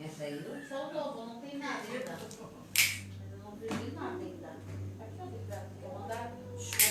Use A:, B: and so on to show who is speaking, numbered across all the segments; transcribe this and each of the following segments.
A: Essa aí eu sou novo, não tem nada ainda. Eu não aprendi nada ainda. Aqui eu vou mandar show.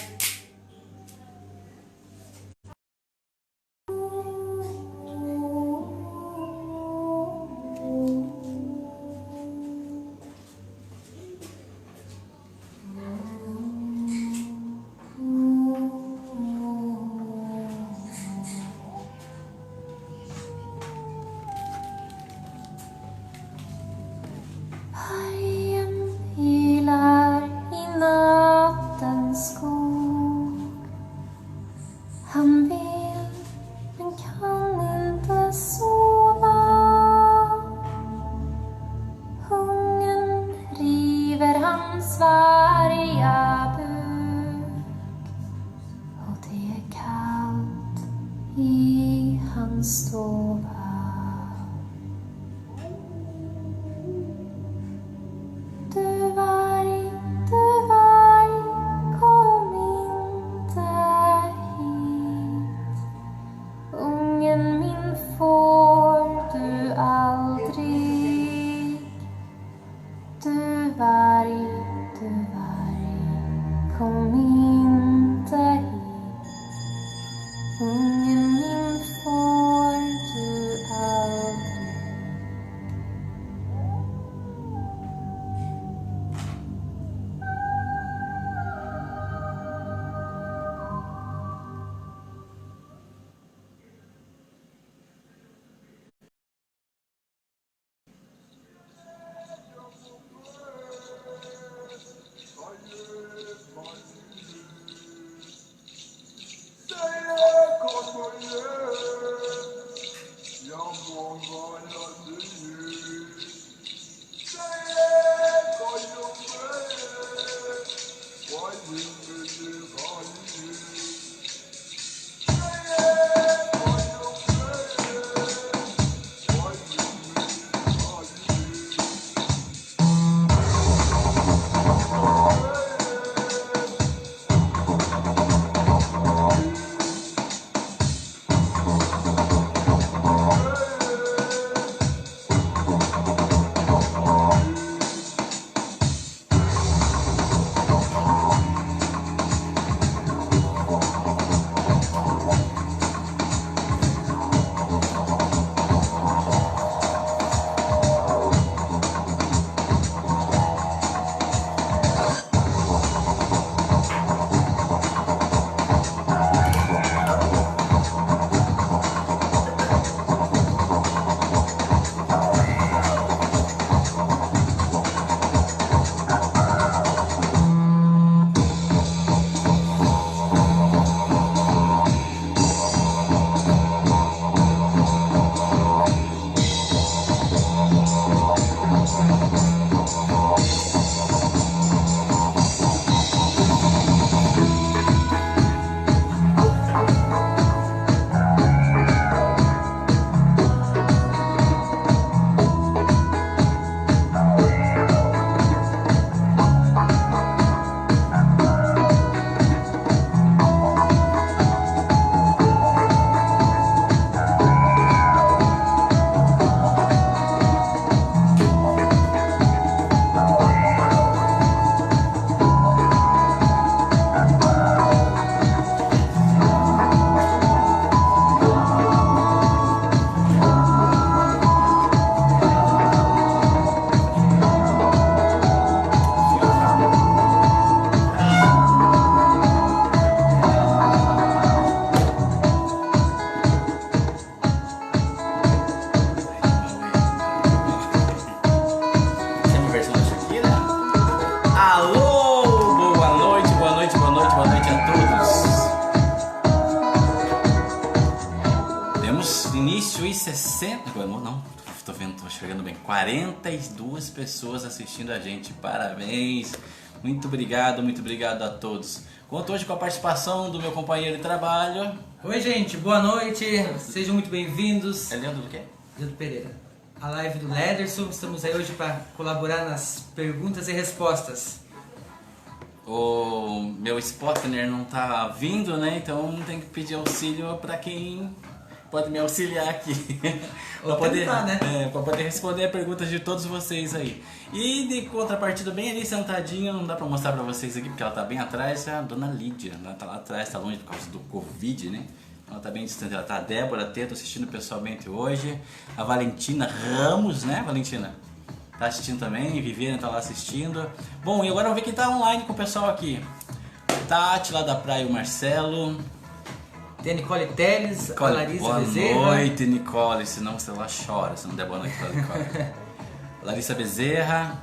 B: Han vill men kan inte sova. Hungern river hans varga buk. Och det är kallt i hans stova. Du varg, kom inte hit. Ungen min får du aldrig. Du varg, kom inte hit. Ungen min får du aldrig.
C: Início e 60... Não, tô vendo, tô chegando bem. 42 pessoas assistindo a gente, parabéns. Muito obrigado a todos. Conto hoje com a participação do meu companheiro de trabalho.
D: Oi gente, boa noite, sejam muito bem-vindos.
C: É Leandro do quê?
D: Leandro Pereira. A live do Lederson, estamos aí hoje para colaborar nas perguntas e respostas.
C: O meu Spotner não tá vindo, né? Então tem que pedir auxílio para quem pode me auxiliar aqui.
D: Ou
C: para poder,
D: tentar, né?
C: pra poder responder a perguntas de todos vocês aí. E de contrapartida, bem ali sentadinha, não dá pra mostrar pra vocês aqui porque ela tá bem atrás, é a dona Lídia. Ela tá lá atrás, tá longe por causa do Covid, né? Ela tá bem distante. Ela tá a Débora Teto assistindo pessoalmente hoje. A Valentina Ramos, né, Valentina? Tá assistindo também. Viviane tá lá assistindo. Bom, e agora vamos ver quem tá online com o pessoal aqui. Tati lá da praia, o Marcelo.
D: Tem a Nicole Teles,
C: Nicole,
D: a Larissa
C: boa
D: Bezerra.
C: noite, Nicole. Senão você lá chora, se não der boa noite pra Nicole. Larissa Bezerra.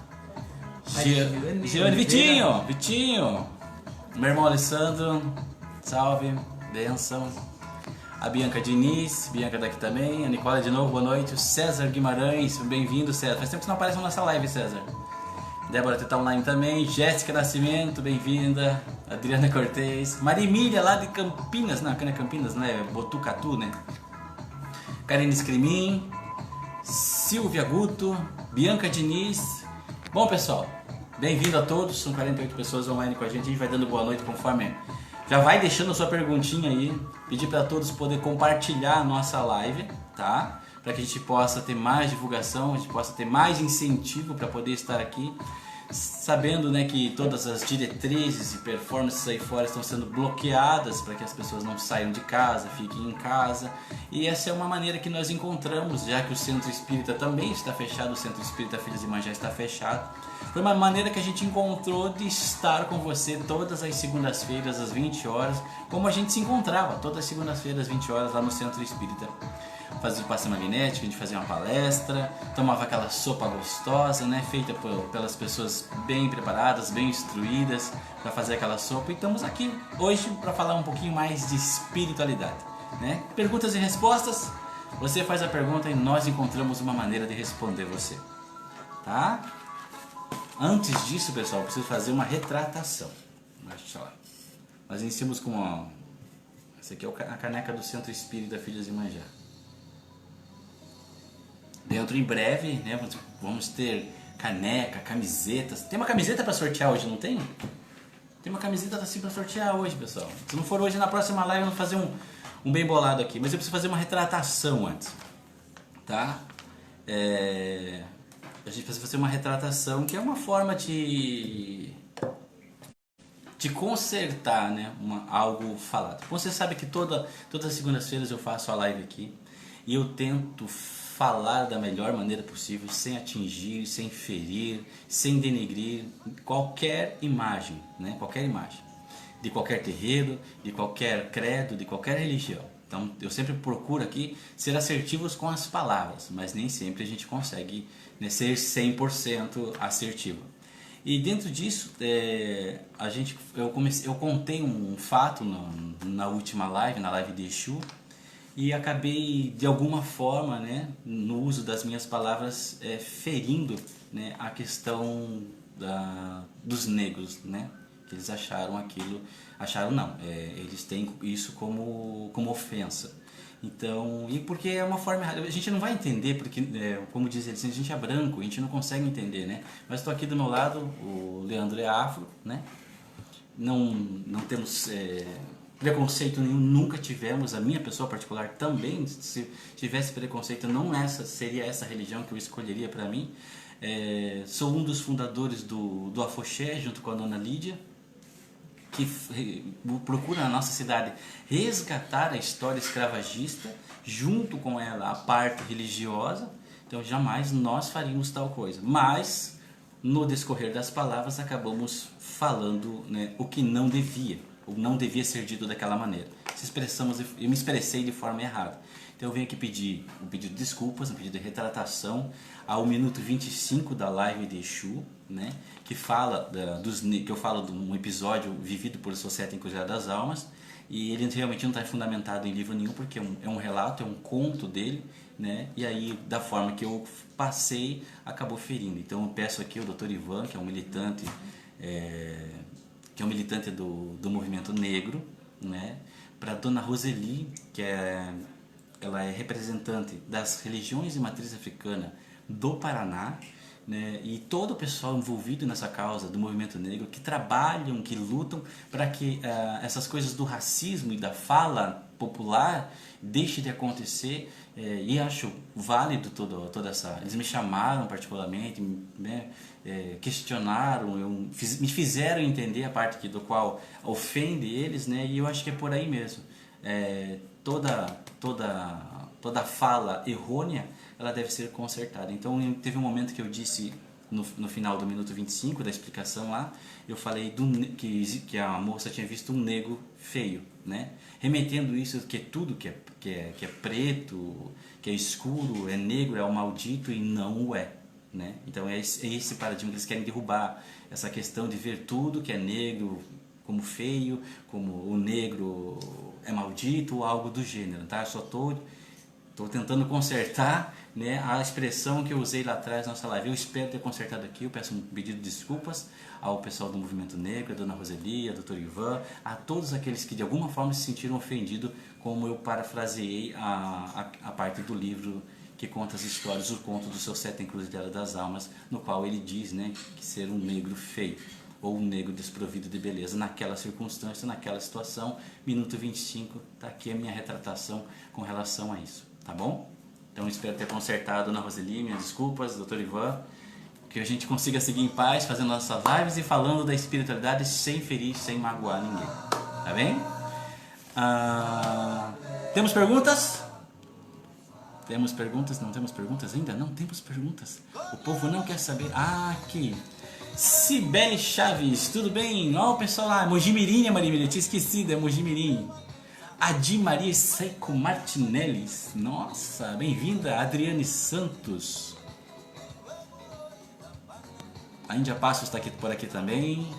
C: Giane, Vitinho. Meu irmão Alessandro. Salve, benção. A Bianca Diniz, Bianca daqui também. A Nicole de novo, boa noite. O César Guimarães, bem-vindo, César. Faz tempo que você não aparece na nossa live, César. Débora tá online também. Jéssica Nascimento, bem-vinda. Adriana Cortez. Marimília lá de Campinas, não, é Campinas, né? Botucatu, né? Karine Escrimin. Silvia Guto. Bianca Diniz. Bom, pessoal, bem-vindo a todos. São 48 pessoas online com a gente. A gente vai dando boa noite conforme. Já vai deixando a sua perguntinha aí. Pedir para todos poder compartilhar a nossa live, tá? Para que a gente possa ter mais divulgação, a gente possa ter mais incentivo para poder estar aqui, sabendo, né, que todas as diretrizes e performances aí fora estão sendo bloqueadas para que as pessoas não saiam de casa, fiquem em casa. E essa é uma maneira que nós encontramos, já que o Centro Espírita também está fechado, o Centro Espírita Filhas de Imanjá está fechado. Foi uma maneira que a gente encontrou de estar com você todas as segundas-feiras às 20 horas, como a gente se encontrava todas as segundas-feiras às 20 horas lá no Centro Espírita. Fazia o passe magnético, a gente fazia uma palestra, tomava aquela sopa gostosa, né, feita pelas pessoas bem preparadas, bem instruídas para fazer aquela sopa. E estamos aqui hoje para falar um pouquinho mais de espiritualidade, né? Perguntas e respostas. Você faz a pergunta e nós encontramos uma maneira de responder você, tá? Antes disso, pessoal, eu preciso fazer uma retratação. Deixa lá. Nós iniciamos com uma... Essa aqui é a caneca do Centro Espírita Filhas de Imanjá. Dentro em breve, né, vamos ter caneca, camisetas. Tem uma camiseta para sortear hoje, não tem? Tem uma camiseta assim para sortear hoje, pessoal. Se não for hoje, na próxima live eu vou fazer um bem bolado aqui. Mas eu preciso fazer uma retratação antes, tá? A gente precisa fazer uma retratação que é uma forma de consertar, né, algo falado. Você sabe que todas as segundas-feiras eu faço a live aqui e eu tento falar da melhor maneira possível, sem atingir, sem ferir, sem denegrir qualquer imagem, né? Qualquer imagem, de qualquer terreiro, de qualquer credo, de qualquer religião. Então eu sempre procuro aqui ser assertivos com as palavras, mas nem sempre a gente consegue, né, ser 100% assertivo. E dentro disso, eu contei um fato na última live, na live de Exu, e acabei, de alguma forma, né, no uso das minhas palavras, ferindo, né, a questão dos negros, né, que eles acharam aquilo, eles têm isso como ofensa. Então, e porque é uma forma errada, a gente não vai entender, porque, como diz eles, a gente é branco, a gente não consegue entender, né, mas estou aqui do meu lado, o Leandro é afro, né, não temos... preconceito nenhum, nunca tivemos. A minha pessoa particular também, se tivesse preconceito, não seria essa religião que eu escolheria para mim. Sou um dos fundadores do Afoxé, junto com a dona Lídia, que procura na nossa cidade resgatar a história escravagista, junto com ela a parte religiosa. Então jamais nós faríamos tal coisa, mas no decorrer das palavras acabamos falando, né, o que não devia, ou não devia ser dito daquela maneira. Eu me expressei de forma errada. Então eu venho aqui pedir um pedido de desculpas, um pedido de retratação ao minuto 25 da live de Exu, né, que eu falo de um episódio vivido por Society em Cruzada das Almas, e ele realmente não está fundamentado em livro nenhum, porque é um relato, é um conto dele, né, e aí da forma que eu passei, acabou ferindo. Então eu peço aqui ao Dr. Ivan, que é um militante... do movimento negro, né, para Dona Roseli, ela é representante das religiões de matriz africana do Paraná, né, e todo o pessoal envolvido nessa causa do movimento negro, que trabalham, que lutam para que essas coisas do racismo e da fala popular deixe de acontecer, e acho válido toda essa... Eles me chamaram particularmente, né, questionaram, me fizeram entender a parte do qual ofende eles, né, e eu acho que é por aí mesmo. Toda fala errônea, ela deve ser consertada. Então teve um momento que eu disse, no final do minuto 25 da explicação lá, eu falei que a moça tinha visto um negro feio, né? Remetendo isso que tudo que é preto, que é escuro, é negro, é o maldito, e não o é, né? Então é esse paradigma que eles querem derrubar, essa questão de ver tudo que é negro como feio, como o negro é maldito ou algo do gênero, tá? Eu só estou tentando consertar, né, a expressão que eu usei lá atrás na nossa live. Eu espero ter consertado aqui. Eu peço um pedido de desculpas ao pessoal do Movimento Negro, a Dona Roseli, a Dr. Ivan, a todos aqueles que de alguma forma se sentiram ofendidos, como eu parafraseei a parte do livro que conta as histórias, o conto do seu Sete Encruzilhada das Almas, no qual ele diz, né, que ser um negro feio ou um negro desprovido de beleza naquela circunstância, naquela situação. Minuto 25, está aqui a minha retratação com relação a isso, tá bom? Então espero ter consertado, Dona Roseli, minhas desculpas, Dr. Ivan, que a gente consiga seguir em paz, fazendo nossas lives e falando da espiritualidade sem ferir, sem magoar ninguém, tá bem? Temos perguntas? Temos perguntas? Não temos perguntas ainda? Não temos perguntas. O povo não quer saber. Aqui. Cibele Chaves, tudo bem? Ó, o pessoal lá, Mojimirim, Maria, tinha esquecido, é Mojimirim. Adi Maria Seco Martinelli, nossa, bem-vinda. Adriane Santos. A Índia Passos está aqui, por aqui também.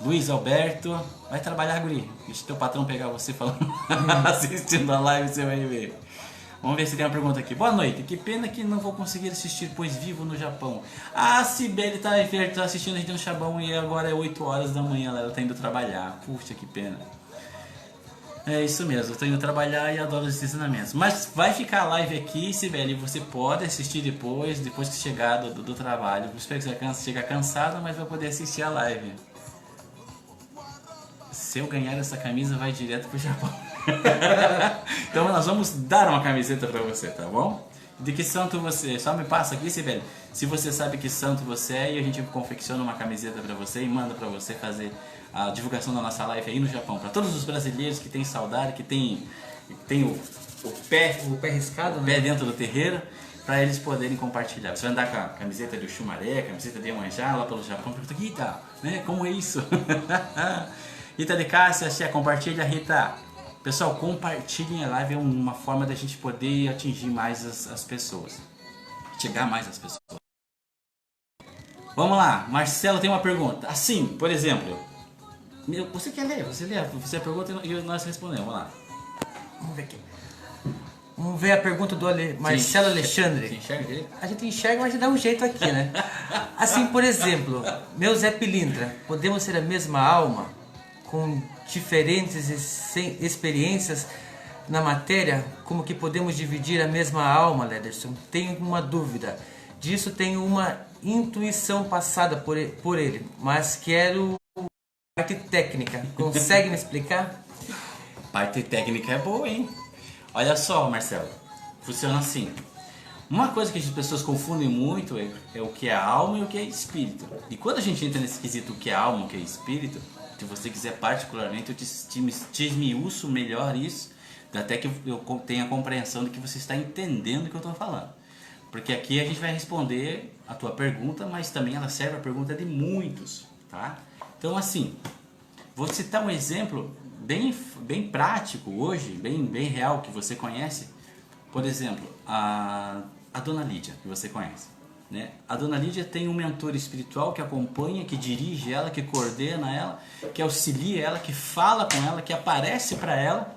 C: Luiz Alberto, vai trabalhar, guri. Deixa teu patrão pegar você falando, assistindo a live, você vai ver. Vamos ver se tem uma pergunta aqui. Boa noite, que pena que não vou conseguir assistir, pois vivo no Japão. A Cibele tá assistindo a gente no Japão e agora é 8 horas da manhã, ela tá indo trabalhar. Puxa, que pena. É isso mesmo, eu tô indo trabalhar e adoro os ensinamentos. Mas vai ficar a live aqui, Cibele, você pode assistir depois que chegar do trabalho. Eu espero que você chegar cansado, mas vai poder assistir a live. Se eu ganhar essa camisa, vai direto pro Japão. Então nós vamos dar uma camiseta pra você, tá bom? De que santo você... Só me passa aqui, Sibeli, se você sabe que santo você é, e a gente confecciona uma camiseta pra você e manda pra você fazer a divulgação da nossa live aí no Japão. Pra todos os brasileiros que tem saudade, que tem o pé
D: riscado,
C: o pé dentro do terreiro, pra eles poderem compartilhar. Você vai andar com a camiseta de Oxumaré, camiseta de Iemanjá lá pelo Japão, pergunta, Rita, né? Como é isso? Rita de Cássia, compartilha, Rita. Pessoal, compartilhem a live, é uma forma da gente poder atingir mais as pessoas. Chegar mais às pessoas. Vamos lá, Marcelo tem uma pergunta. Assim, por exemplo, você quer ler? Você lê, você pergunta e nós respondemos. Vamos lá.
D: Vamos ver aqui. Vamos ver a pergunta do Marcelo Alexandre.
C: Você enxerga ele?
D: A gente enxerga, mas a gente dá um jeito aqui, né? Assim, por exemplo, meu Zé Pilindra, podemos ser a mesma alma com diferentes experiências na matéria? Como que podemos dividir a mesma alma, Lederson? Tenho uma dúvida. Disso tenho uma intuição passada por ele, mas quero parte técnica. Consegue me explicar?
C: Parte técnica é boa, hein? Olha só, Marcelo, funciona assim. Uma coisa que as pessoas confundem muito é o que é alma e o que é espírito. E quando a gente entra nesse quesito o que é alma e o que é espírito, se você quiser particularmente, eu te esmiuço melhor isso, até que eu tenha a compreensão de que você está entendendo o que eu estou falando. Porque aqui a gente vai responder a tua pergunta, mas também ela serve a pergunta de muitos, tá? Então assim, vou citar um exemplo bem prático hoje, bem real, que você conhece. Por exemplo, a Dona Lídia, que você conhece, né? A Dona Lídia tem um mentor espiritual que acompanha, que dirige ela, que coordena ela, que auxilia ela, que fala com ela, que aparece para ela,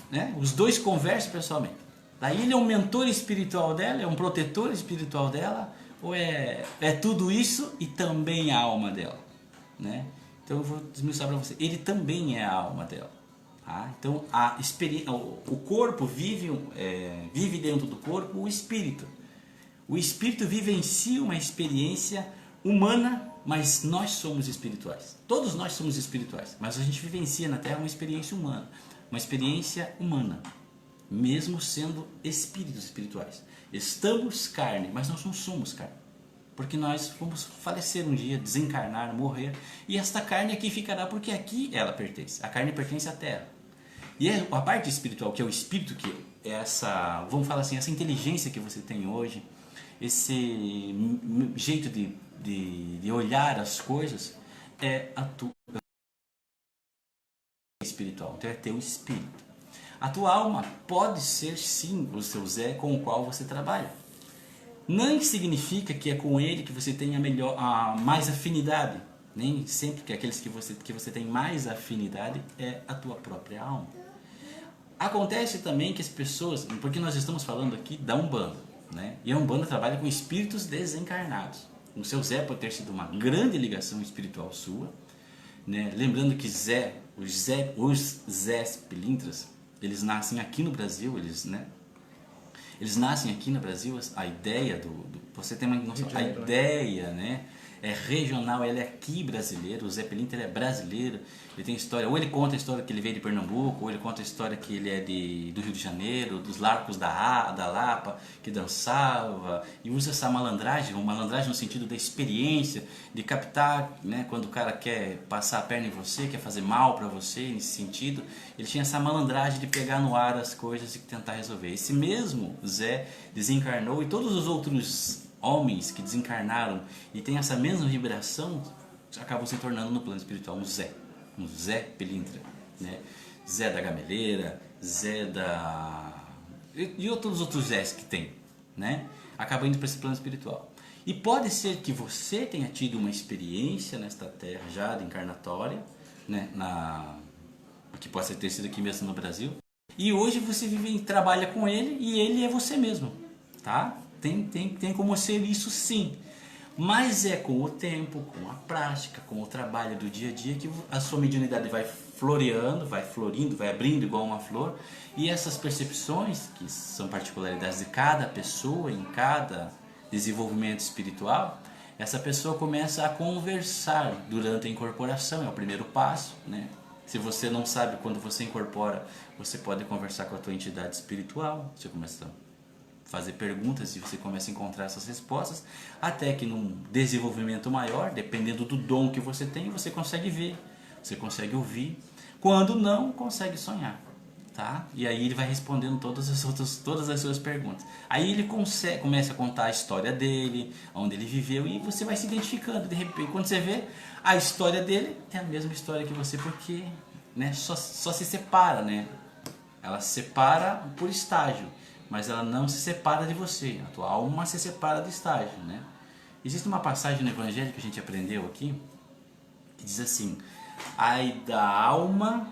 C: né? Os dois conversam pessoalmente. Daí ele é um mentor espiritual dela, é um protetor espiritual dela, ou é tudo isso e também a alma dela, né? Então eu vou desmiuçar para você, ele também é a alma dela. Tá? Então o corpo vive dentro do corpo o espírito. O espírito vive em si uma experiência humana, mas nós somos espirituais. Todos nós somos espirituais, mas a gente vivencia na Terra uma experiência humana. uma experiência humana, mesmo sendo espíritos espirituais. Estamos carne, mas nós não somos carne, porque nós vamos falecer um dia, desencarnar, morrer, e esta carne aqui ficará porque aqui ela pertence. A carne pertence à terra. E a parte espiritual, que é o espírito, que é essa, vamos falar assim, essa inteligência que você tem hoje, esse jeito de olhar as coisas, é a tua espiritual, então é teu espírito. A tua alma pode ser sim o seu Zé com o qual você trabalha. Não significa que é com ele que você tem mais afinidade. Nem sempre que aqueles que você tem mais afinidade é a tua própria alma. Acontece também que as pessoas, porque nós estamos falando aqui da Umbanda, né? E a Umbanda trabalha com espíritos desencarnados. O seu Zé pode ter sido uma grande ligação espiritual sua, né? Lembrando que os Zés Pilintras, eles nascem aqui no Brasil, eles nascem aqui no Brasil. A ideia você tem uma noção, a ideia, né, é regional, ele é aqui brasileiro. O Zé Pilintra é brasileiro, ele tem história, ou ele conta a história que ele veio de Pernambuco, ou ele conta a história que ele é do Rio de Janeiro, dos larcos da Lapa, que dançava, e usa essa malandragem, uma malandragem no sentido da experiência, de captar, né, quando o cara quer passar a perna em você, quer fazer mal para você, nesse sentido, ele tinha essa malandragem de pegar no ar as coisas e tentar resolver. Esse mesmo Zé desencarnou, e todos os outros homens que desencarnaram e tem essa mesma vibração acabam se tornando no plano espiritual um Zé Pilintra, né? Zé da Gameleira, Zé da... e todos os outros Zés que tem, né? Acabam indo para esse plano espiritual. E pode ser que você tenha tido uma experiência nesta terra já de encarnatória, né? Que pode ter sido aqui mesmo no Brasil, e hoje você vive e trabalha com ele, e ele é você mesmo, tá? Tem como ser isso sim, mas é com o tempo, com a prática, com o trabalho do dia a dia que a sua mediunidade vai floreando, vai florindo, vai abrindo igual uma flor, e essas percepções, que são particularidades de cada pessoa, em cada desenvolvimento espiritual, essa pessoa começa a conversar durante a incorporação, é o primeiro passo, né? Se você não sabe, quando você incorpora, você pode conversar com a tua entidade espiritual, você começa a fazer perguntas e você começa a encontrar essas respostas, até que num desenvolvimento maior, dependendo do dom que você tem, você consegue ver, você consegue ouvir, quando não, consegue sonhar, tá? E aí ele vai respondendo todas as suas perguntas. Aí ele começa a contar a história dele, onde ele viveu, e você vai se identificando. De repente, quando você vê, a história dele é a mesma história que você, porque, né, só se separa, né? Ela se separa por estágio, mas ela não se separa de você. A tua alma se separa do estágio, né? Existe uma passagem no Evangelho que a gente aprendeu aqui, que diz assim: ai da alma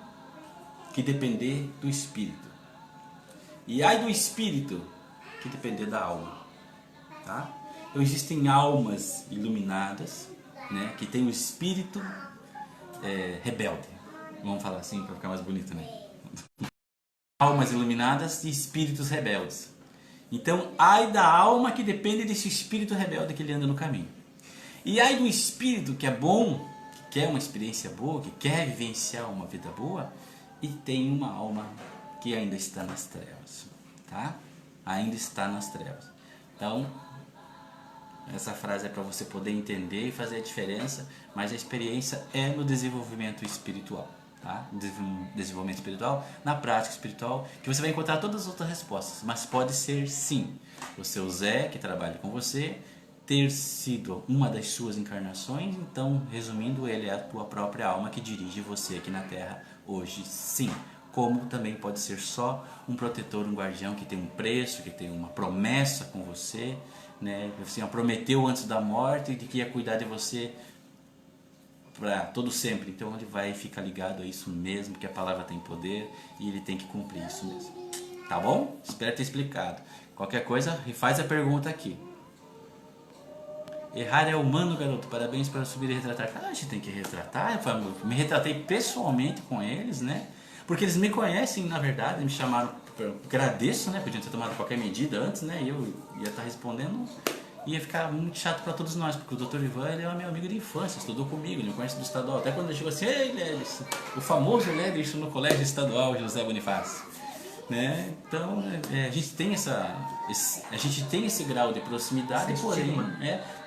C: que depender do espírito, e ai do espírito que depender da alma, tá? Então existem almas iluminadas, né, que tem o espírito rebelde, vamos falar assim para ficar mais bonito, né? Almas iluminadas e espíritos rebeldes. Então, ai da alma que depende desse espírito rebelde que ele anda no caminho. E ai do espírito que é bom, que quer uma experiência boa, que quer vivenciar uma vida boa, e tem uma alma que ainda está nas trevas, tá? Ainda está nas trevas. Então, essa frase é para você poder entender e fazer a diferença, mas a experiência é no desenvolvimento espiritual. Tá? Desenvolvimento espiritual, na prática espiritual, que você vai encontrar todas as outras respostas, mas pode ser sim o seu Zé que trabalha com você ter sido uma das suas encarnações. Então, resumindo, ele é a tua própria alma que dirige você aqui na Terra hoje, sim. Como também pode ser só um protetor, um guardião que tem um preço, que tem uma promessa com você, né? Você prometeu antes da morte de que ia cuidar de você para todo sempre. Então ele vai ficar ligado a isso mesmo, que a palavra tem poder e ele tem que cumprir isso mesmo. Tá bom? Espero ter explicado. Qualquer coisa, faz a pergunta aqui. Errar é humano, garoto. Parabéns para subir e retratar. Ah, a gente tem que retratar. Eu me retratei pessoalmente com eles, né? Porque eles me conhecem, na verdade, me chamaram. Eu agradeço, né? Podiam ter tomado qualquer medida antes, né? E eu ia estar respondendo. ia ficar muito chato para todos nós, porque o Dr. Ivan, ele é meu amigo de infância, estudou comigo, ele me conhece do estadual. Até quando ele chegou assim, ei, Lélis, o famoso Lélis no colégio estadual José Bonifácio. Né? Então a gente tem esse grau de proximidade,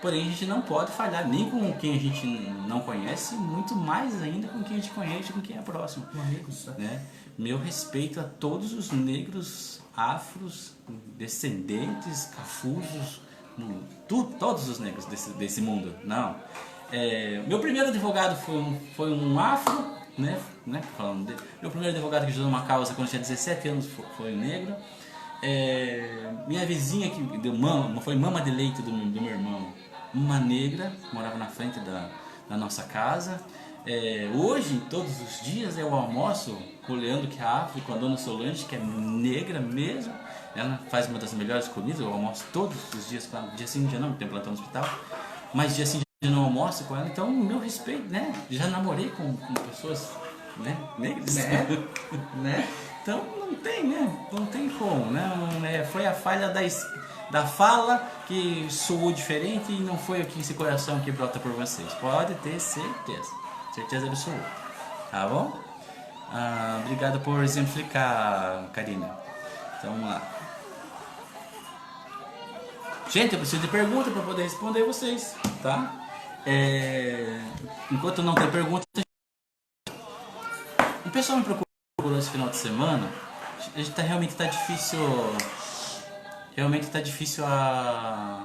C: porém a gente não pode falhar nem com quem a gente não conhece, muito mais ainda com quem a gente conhece, com quem é próximo. Né? Meu respeito a todos os negros, afros, descendentes, cafusos, todos os negros desse mundo. Não. Meu primeiro advogado foi um afro, né? Falando dele. Meu primeiro advogado que ajudou uma causa quando eu tinha 17 anos foi um negro. Minha vizinha que foi mama de leite do meu irmão, uma negra, morava na frente da nossa casa. Hoje, todos os dias, eu almoço com o Leandro, que é afro, com a dona Solange, que é negra mesmo. Ela faz uma das melhores comidas, eu almoço todos os dias com ela. Dia sim, dia não, tem plantão no hospital. Mas dia sim, dia não almoço com ela. Então, meu respeito, né? Já namorei com pessoas, né? Negras.
D: Né?
C: Então, não tem, né? Não tem como, né? Foi a falha da fala que soou diferente e não foi aqui esse coração que brota por vocês. Pode ter certeza. Certeza absoluta. Tá bom? Obrigado por exemplificar, Karina. Então, vamos lá. Gente, eu preciso de pergunta para poder responder vocês, tá? Enquanto não tem pergunta, o pessoal me procurou esse final de semana. Realmente tá difícil a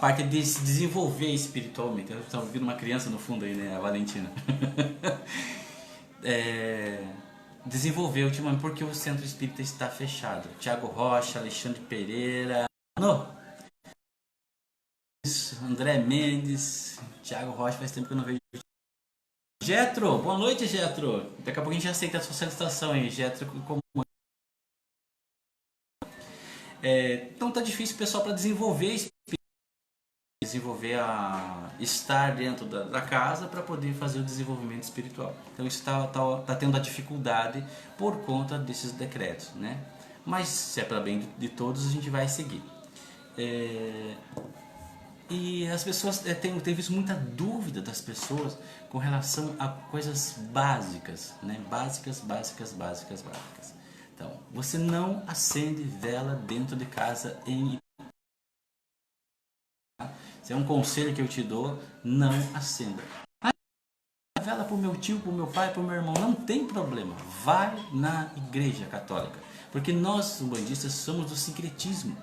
C: parte de se desenvolver espiritualmente. Estão ouvindo uma criança no fundo aí, né? A Valentina. Desenvolver ultimamente porque o centro espírita está fechado. Tiago Rocha, Alexandre Pereira, André Mendes, Tiago Rocha, faz tempo que eu não vejo. Getro, boa noite, Getro. Daqui a pouco a gente aceita a sua solicitação aí, Getro. Então tá difícil, pessoal, para desenvolver estar dentro da casa para poder fazer o desenvolvimento espiritual. Então isso tá tendo a dificuldade por conta desses decretos, né? Mas se é para bem de todos, a gente vai seguir. E as pessoas têm visto muita dúvida das pessoas com relação a coisas básicas, né? Básicas. Então, você não acende vela dentro de casa Esse é um conselho que eu te dou, não acenda. A vela pro meu tio, pro meu pai, pro meu irmão, não tem problema. Vai na igreja católica, porque nós, umbandistas, somos do sincretismo.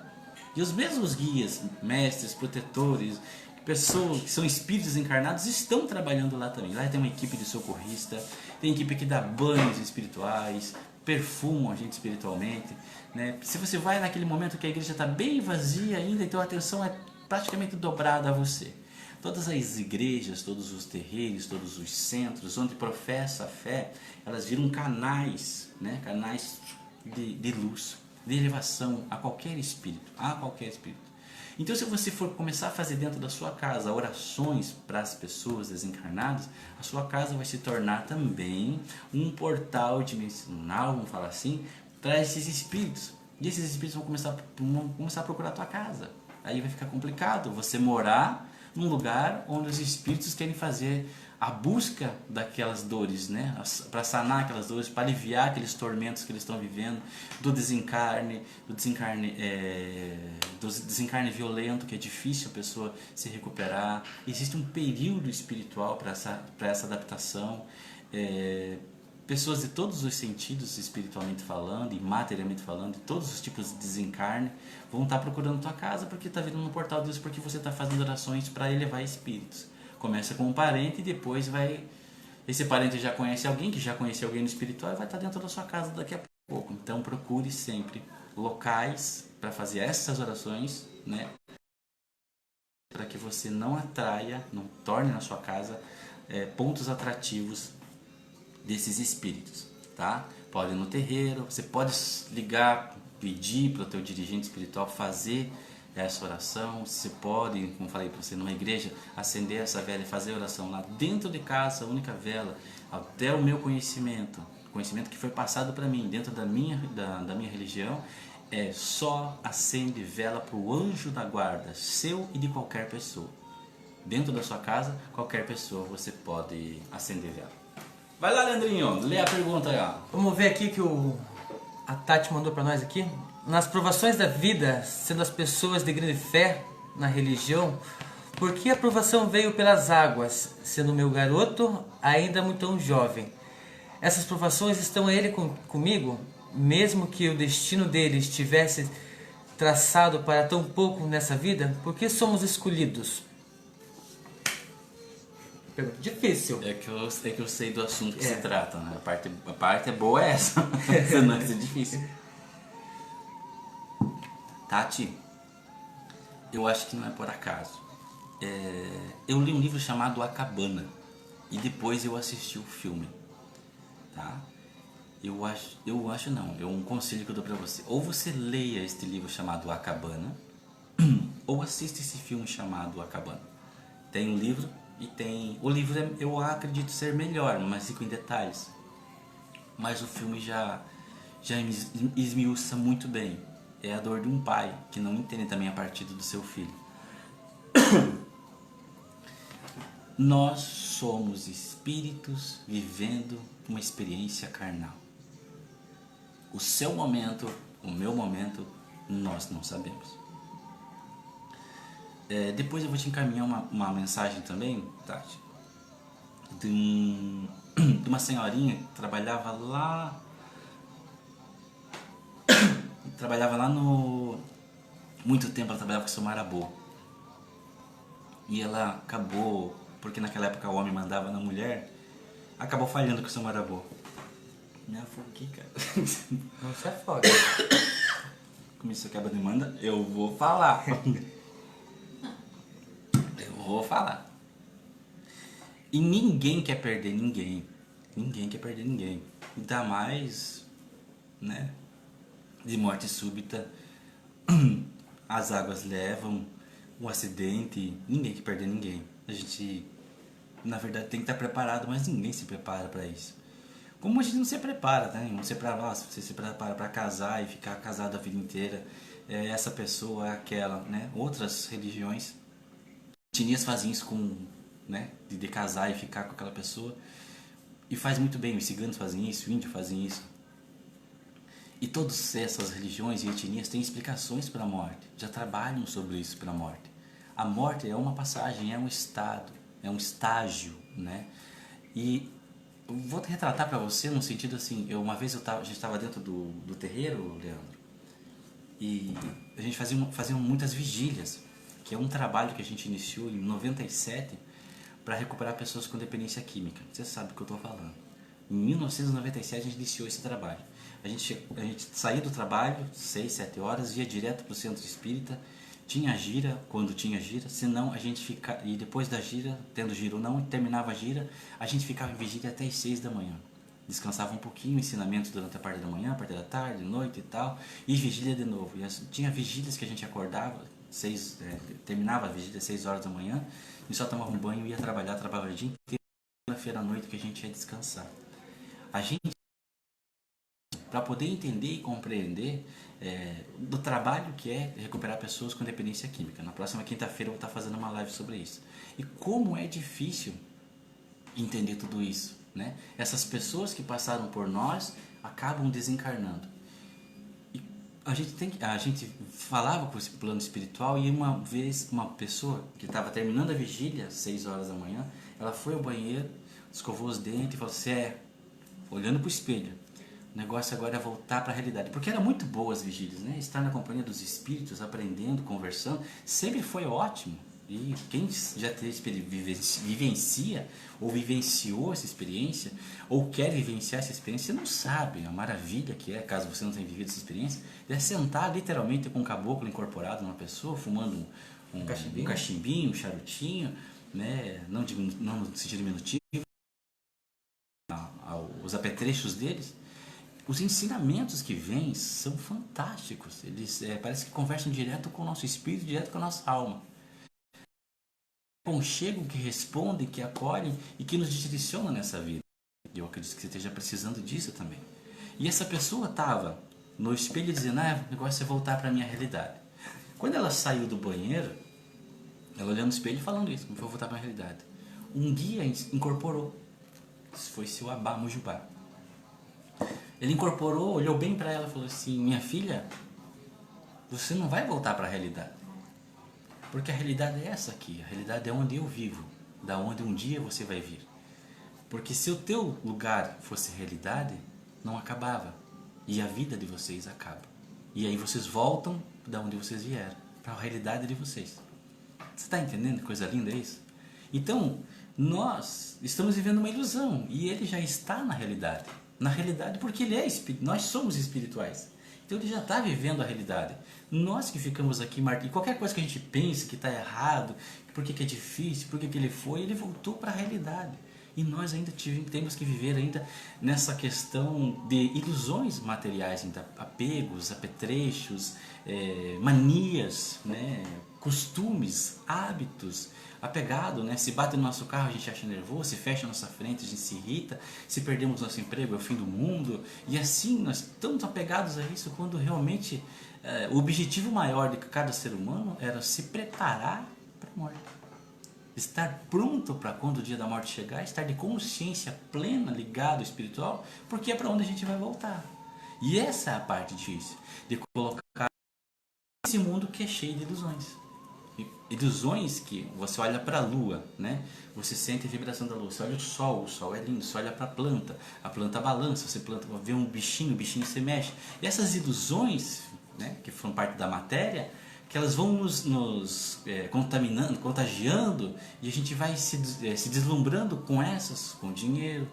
C: E os mesmos guias, mestres, protetores, pessoas que são espíritos encarnados estão trabalhando lá também. Lá tem uma equipe de socorrista, tem equipe que dá banhos espirituais, perfumam a gente espiritualmente, né? Se você vai naquele momento que a igreja está bem vazia ainda, então a atenção é praticamente dobrada a você. Todas as igrejas, todos os terreiros, todos os centros onde professa a fé, elas viram canais, né? Canais de luz, de elevação a qualquer espírito, Então, se você for começar a fazer dentro da sua casa orações para as pessoas desencarnadas, a sua casa vai se tornar também um portal dimensional, vamos falar assim, para esses espíritos. E esses espíritos vão começar a procurar a tua casa. Aí vai ficar complicado você morar num lugar onde os espíritos querem fazer a busca daquelas dores, né? Para sanar aquelas dores, para aliviar aqueles tormentos que eles estão vivendo, do desencarne violento, que é difícil a pessoa se recuperar. Existe um período espiritual para essa adaptação. Pessoas de todos os sentidos, espiritualmente falando e materialmente falando, de todos os tipos de desencarne, vão estar procurando tua casa porque está vindo no portal de Deus, porque você está fazendo orações para elevar espíritos. Começa com um parente e depois esse parente já conhece alguém, que já conhece alguém no espiritual, e vai estar dentro da sua casa daqui a pouco. Então procure sempre locais para fazer essas orações, né? Para que você não atraia, não torne na sua casa pontos atrativos desses espíritos, tá? Pode ir no terreiro, você pode ligar, pedir para o teu dirigente espiritual fazer essa oração. Você pode, como falei para você, numa igreja, acender essa vela e fazer a oração lá dentro de casa, a única vela, até o meu conhecimento que foi passado para mim dentro da minha religião, só acende vela para o anjo da guarda, seu e de qualquer pessoa. Dentro da sua casa, qualquer pessoa você pode acender vela. Vai lá, Leandrinho, lê a pergunta aí, ó.
D: Vamos ver aqui que a Tati mandou para nós aqui. Nas provações da vida, sendo as pessoas de grande fé na religião, por que a provação veio pelas águas, sendo meu garoto ainda muito tão jovem? Essas provações estão ele comigo, mesmo que o destino dele estivesse traçado para tão pouco nessa vida? Por que somos escolhidos? Pergunta difícil.
C: É que eu sei do assunto que se trata, né? A parte boa é essa, senão é difícil. Tati, eu acho que não é por acaso. Eu li um livro chamado A Cabana e depois eu assisti o filme, tá? Eu acho não, é um conselho que eu dou pra você. Ou você leia este livro chamado A Cabana, ou assista esse filme chamado A Cabana. Tem um livro e tem... O livro eu acredito ser melhor, mas fica em detalhes. Mas o filme já esmiuça muito bem. É a dor de um pai que não entende também a partida do seu filho. Nós somos espíritos vivendo uma experiência carnal. O seu momento, o meu momento, nós não sabemos. Depois eu vou te encaminhar uma mensagem também, Tati, de uma senhorinha que trabalhava lá no... Muito tempo ela trabalhava com o seu Marabô. E ela acabou, porque naquela época o homem mandava na mulher, acabou falhando com o seu Marabô. Me afoguei, cara.
D: Não se afoga.
C: Como isso acaba de demanda, eu vou falar. Eu vou falar. E ninguém quer perder ninguém. Ninguém quer perder ninguém. Ainda mais, né? De morte súbita. As águas levam, um acidente. Ninguém quer perder ninguém. A gente, na verdade, tem que estar preparado, mas ninguém se prepara para isso. Como a gente não se prepara, né? Você se prepara para casar e ficar casado a vida inteira. Essa pessoa é aquela, né? Outras religiões, etnias fazem isso com, né? De casar e ficar com aquela pessoa. E faz muito bem, os ciganos fazem isso, os índios fazem isso. E todas essas religiões e etnias têm explicações para a morte. Já trabalham sobre isso para a morte. A morte é uma passagem, é um estado, é um estágio, né? E vou te retratar para você no sentido assim, uma vez a gente estava dentro do terreiro, Leandro, e a gente fazia muitas vigílias, que é um trabalho que a gente iniciou em 97 para recuperar pessoas com dependência química. Você sabe do que eu estou falando. Em 1997 a gente iniciou esse trabalho. A gente saía do trabalho, 6, 7 horas, ia direto para o centro espírita, tinha gira, quando tinha gira, senão a gente ficava, e depois da gira, tendo gira ou não, terminava a gira, a gente ficava em vigília até as 6 da manhã. Descansava um pouquinho, ensinamento durante a parte da manhã, a parte da tarde, noite e tal, e vigília de novo. Tinha vigílias que a gente acordava, terminava a vigília às 6 horas da manhã, e só tomava um banho e ia trabalhar, trabalhava o dia inteiro, segunda-feira à noite que a gente ia descansar. A gente, para poder entender e compreender do trabalho que é recuperar pessoas com dependência química. Na próxima quinta-feira eu vou estar fazendo uma live sobre isso. E como é difícil entender tudo isso, né? Essas pessoas que passaram por nós acabam desencarnando. E a gente falava com esse plano espiritual e uma vez uma pessoa que estava terminando a vigília, às 6 horas da manhã, ela foi ao banheiro, escovou os dentes e falou assim, olhando para o espelho, o negócio agora é voltar para a realidade. Porque era muito boa as vigílias, né? Estar na companhia dos espíritos, aprendendo, conversando, sempre foi ótimo. E quem já vivencia ou vivenciou essa experiência, ou quer vivenciar essa experiência, não sabe a maravilha que é, caso você não tenha vivido essa experiência, é sentar literalmente com um caboclo incorporado numa pessoa, fumando um cachimbinho, um charutinho, né? Não no sentido diminutivo, os apetrechos deles. Os ensinamentos que vêm são fantásticos. Eles parece que conversam direto com o nosso espírito, direto com a nossa alma. Conchego que respondem, que acolhem e que nos direcionam nessa vida. E eu acredito que você esteja precisando disso também. E essa pessoa estava no espelho dizendo, o negócio é voltar para a minha realidade. Quando ela saiu do banheiro, ela olhando no espelho e falando isso, vou voltar para a minha realidade. Um guia incorporou. Isso foi seu Abá Mujubá. Ele incorporou, olhou bem para ela e falou assim, minha filha, você não vai voltar para a realidade. Porque a realidade é essa aqui, a realidade é onde eu vivo, da onde um dia você vai vir. Porque se o teu lugar fosse realidade, não acabava. E a vida de vocês acaba. E aí vocês voltam da onde vocês vieram, para a realidade de vocês. Você está entendendo que coisa linda é isso? Então, nós estamos vivendo uma ilusão e ele já está na realidade. Na realidade porque ele é espírito, nós somos espirituais. Então ele já está vivendo a realidade. Nós que ficamos aqui marcando, qualquer coisa que a gente pense que está errado, por que é difícil, por que ele foi, ele voltou para a realidade. E nós ainda temos que viver ainda nessa questão de ilusões materiais, ainda apegos, apetrechos, manias, né? Costumes, hábitos, apegado, né? Se bate no nosso carro a gente acha nervoso, se fecha a nossa frente a gente se irrita, se perdemos nosso emprego é o fim do mundo. E assim nós estamos apegados a isso quando realmente o objetivo maior de cada ser humano era se preparar para a morte. Estar pronto para quando o dia da morte chegar, estar de consciência plena, ligado ao espiritual, porque é para onde a gente vai voltar. E essa é a parte difícil, de colocar esse mundo que é cheio de ilusões. Ilusões que você olha para a lua, né? Você sente a vibração da lua, você olha o sol é lindo, você olha para a planta balança, você vê um bichinho, o bichinho se mexe. E essas ilusões, né, que são parte da matéria, que elas vão nos contaminando, contagiando, e a gente vai se deslumbrando com essas, com dinheiro,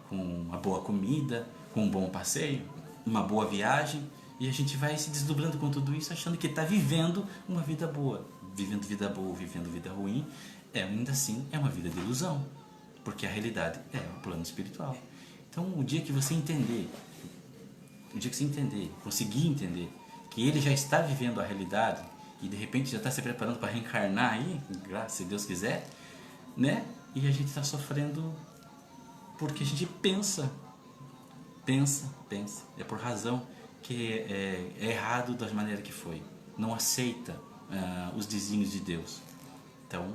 C: com uma boa comida, com um bom passeio, uma boa viagem, e a gente vai se deslumbrando com tudo isso, achando que está vivendo uma vida boa. Vivendo vida boa, vivendo vida ruim, ainda assim é uma vida de ilusão, porque a realidade é o plano espiritual. Então o dia que você entender, conseguir entender que ele já está vivendo a realidade, e de repente já está se preparando para reencarnar aí, se Deus quiser, né? E a gente está sofrendo porque a gente pensa, é por razão que é errado da maneira que foi, não aceita os desígnios de Deus. Então,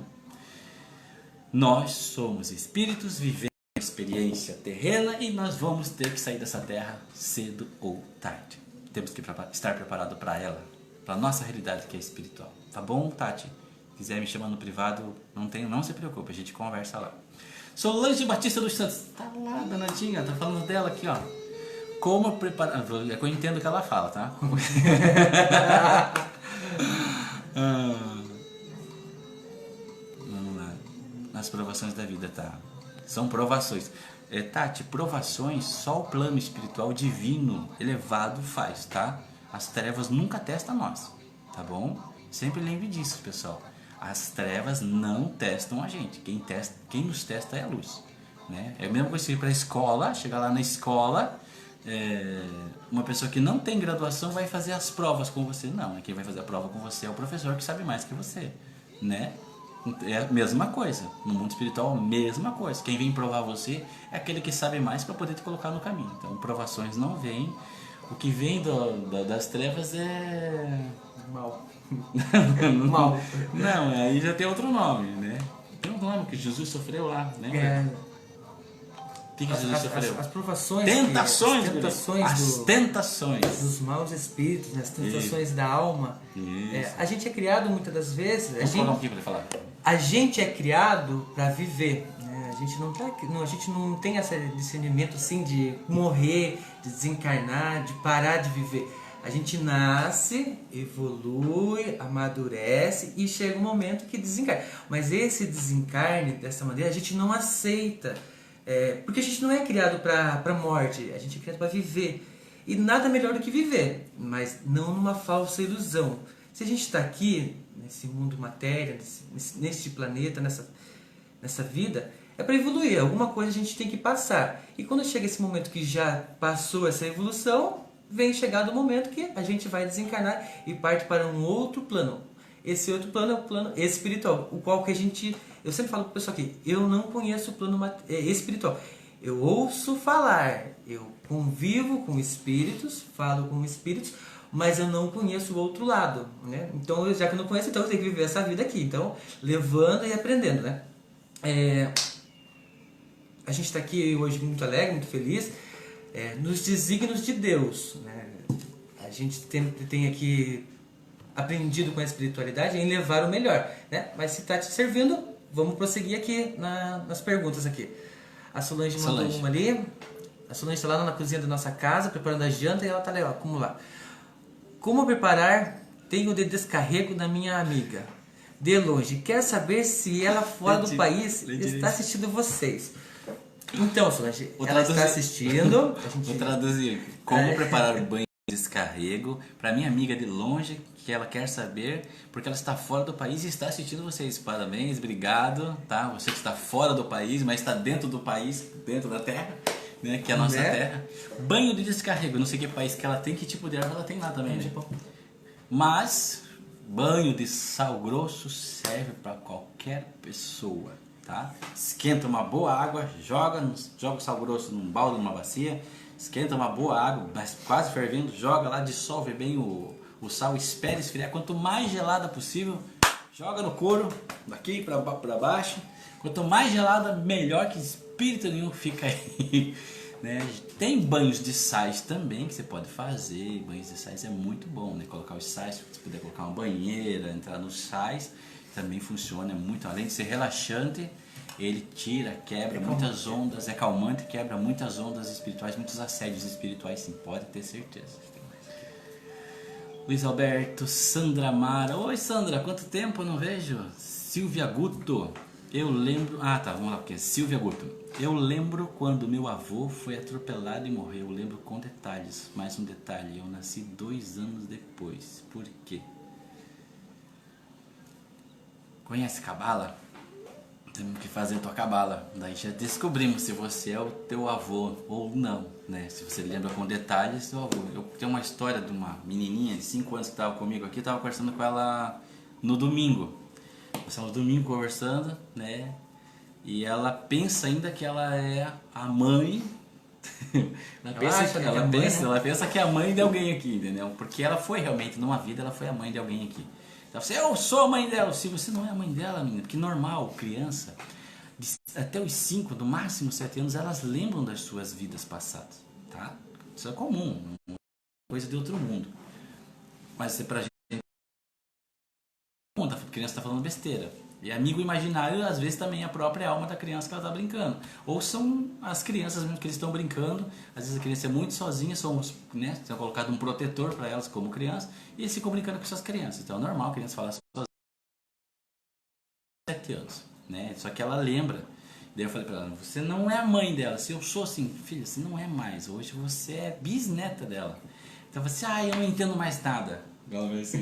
C: nós somos espíritos vivendo uma experiência terrena e nós vamos ter que sair dessa terra cedo ou tarde. Temos que estar preparado para ela, para a nossa realidade que é espiritual. Tá bom, Tati? Se quiser me chamar no privado, não se preocupe, a gente conversa lá. Solange Batista dos Santos, tá lá, danadinha, tá falando dela aqui, ó. Como preparar... É que eu entendo o que ela fala, tá? Vamos lá. As provações da vida, tá? São provações. Tati, provações só o plano espiritual divino elevado faz, tá? As trevas nunca testam nós, tá bom? Sempre lembre disso, pessoal. As trevas não testam a gente. Quem nos testa é a luz, né? É a mesma coisa que ir para a escola, chegar lá na escola, uma pessoa que não tem graduação vai fazer as provas com você. Não, quem vai fazer a prova com você é o professor que sabe mais que você, né? É a mesma coisa. No mundo espiritual, a mesma coisa. Quem vem provar você é aquele que sabe mais para poder te colocar no caminho. Então, provações não vêm. O que vem das trevas é...
D: Mal.
C: Mal. Não, aí já tem outro nome, né? Tem um nome que Jesus sofreu lá, né? O que Jesus sofreu?
D: As provações.
C: Tentações.
D: As
C: tentações.
D: Dos maus espíritos, né? As tentações da alma. A gente é criado muitas das vezes. A gente é criado para viver. Né? A gente não tem esse discernimento assim de morrer, de desencarnar, de parar de viver. A gente nasce, evolui, amadurece e chega um momento que desencarna. Mas esse desencarne, dessa maneira, a gente não aceita. Porque a gente não é criado para a morte, a gente é criado para viver. E nada melhor do que viver, mas não numa falsa ilusão. Se a gente está aqui, nesse mundo matéria, neste planeta, nessa vida, é para evoluir. Alguma coisa a gente tem que passar. E quando chega esse momento que já passou essa evolução, vem chegado o momento que a gente vai desencarnar e parte para um outro plano. Esse outro plano é o plano espiritual, o qual que a gente... Eu sempre falo para o pessoal aqui, eu não conheço o plano espiritual. Eu ouço falar, eu convivo com espíritos, falo com espíritos, mas eu não conheço o outro lado, né? Então, já que eu não conheço, então eu tenho que viver essa vida aqui. Então, levando e aprendendo, né? A gente está aqui hoje muito alegre, muito feliz, nos desígnios de Deus, né? A gente sempre tem aqui aprendido com a espiritualidade em levar o melhor, né? Mas se está te servindo, vamos prosseguir aqui nas perguntas aqui. A Solange mandou uma ali. A Solange está lá na cozinha da nossa casa, preparando a janta, e ela está ali, ó, como lá. Como preparar tenho de descarrego da minha amiga? De longe, quer saber se ela fora do país está assistindo vocês. Então, Solange, ela está assistindo.
C: Vou traduzir. Como preparar o banho de descarrego para minha amiga de longe, que ela quer saber, porque ela está fora do país e está assistindo vocês. Parabéns, obrigado, tá? Você que está fora do país, mas está dentro do país, dentro da terra, né? Que é a nossa terra. Banho de descarrego, não sei que país que ela tem, que tipo de erva ela tem lá também, né? Mas banho de sal grosso serve para qualquer pessoa, tá? Esquenta uma boa água, joga o sal grosso num balde, numa bacia, esquenta uma boa água, mas quase fervendo, joga lá, dissolve bem o sal, espera esfriar. Quanto mais gelada possível, joga no couro, daqui para baixo. Quanto mais gelada, melhor, que espírito nenhum fica aí. Né? Tem banhos de sais também que você pode fazer. Banhos de sais é muito bom, né? Colocar os sais, se você puder colocar uma banheira, entrar nos sais, também funciona muito. Além de ser relaxante, ele tira, quebra muitas ondas, é calmante, quebra muitas ondas espirituais, muitos assédios espirituais, sim, pode ter certeza. Luiz Alberto, Sandra Mara. Oi, Sandra, quanto tempo eu não vejo? Silvia Guto. Eu lembro... Ah, tá, vamos lá, porque é Silvia Guto. Eu lembro quando meu avô foi atropelado e morreu. Eu lembro com detalhes. Mais um detalhe, eu nasci 2 anos depois. Por quê? Conhece Cabala? Temos que fazer tua cabala. Daí já descobrimos se você é o teu avô ou não, né? Se você lembra com detalhes, seu avô. Eu tenho uma história de uma menininha de 5 anos que estava comigo aqui. Eu estava conversando com ela no domingo. Nós estamos no domingo conversando, né? E ela pensa ainda que ela é a mãe. Ela pensa que é a mãe de alguém aqui, entendeu? Porque ela foi realmente, numa vida, ela foi a mãe de alguém aqui. Então você, eu sou a mãe dela. Se você não é a mãe dela, menina, porque normal, criança, até os 5, no máximo 7 anos, elas lembram das suas vidas passadas, tá? Isso é comum, coisa de outro mundo. Mas se pra gente, a criança está falando besteira. E amigo imaginário, às vezes, também é a própria alma da criança que ela está brincando. Ou são as crianças mesmo que eles estão brincando. Às vezes a criança é muito sozinha, né, tem colocado um protetor para elas como criança, e eles ficam brincando com suas crianças. Então é normal a criança falar sozinha. 7 anos, né? Só que ela lembra. Daí eu falei para ela, você não é a mãe dela. Se eu sou assim, filha, você não é mais. Hoje você é bisneta dela. Então você, eu não entendo mais nada. Assim.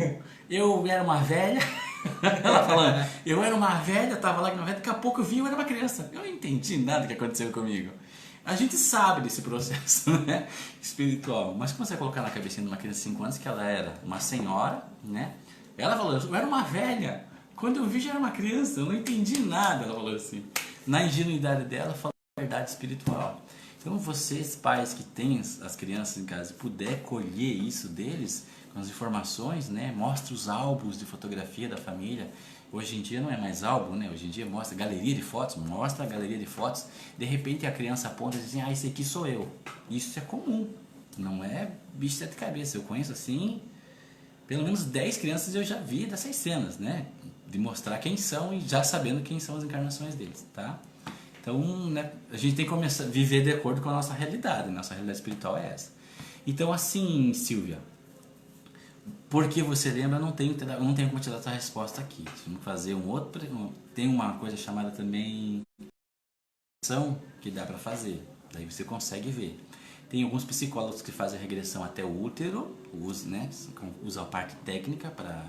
C: Eu era uma velha. Ela falando, eu era uma velha, tava lá na velha, daqui a pouco eu vi, eu era uma criança. Eu não entendi nada que aconteceu comigo. A gente sabe desse processo, né, espiritual. Mas como você vai colocar na cabecinha de uma criança de 5 anos que ela era uma senhora, né? Ela falou, eu era uma velha. Quando eu vi, já era uma criança, eu não entendi nada. Ela falou assim. Na ingenuidade dela, falou a verdade espiritual. Então vocês, pais que têm as crianças em casa, puder colher isso deles, com as informações, né? Mostra os álbuns de fotografia da família. Hoje em dia não é mais álbum, né? Hoje em dia mostra galeria de fotos, mostra a galeria de fotos. De repente a criança aponta e diz assim, esse aqui sou eu. Isso é comum, não é bicho de 7 cabeças. Eu conheço assim, pelo menos 10 crianças eu já vi dessas cenas, né? De mostrar quem são e já sabendo quem são as encarnações deles, tá? Então, né, a gente tem que começar a viver de acordo com a nossa realidade. Nossa realidade espiritual é essa. Então, assim, Silvia, porque você lembra, eu não tenho como te dar essa resposta aqui. Vamos fazer tem uma coisa chamada também que dá para fazer. Daí você consegue ver. Tem alguns psicólogos que fazem a regressão até o útero, usa a parte técnica para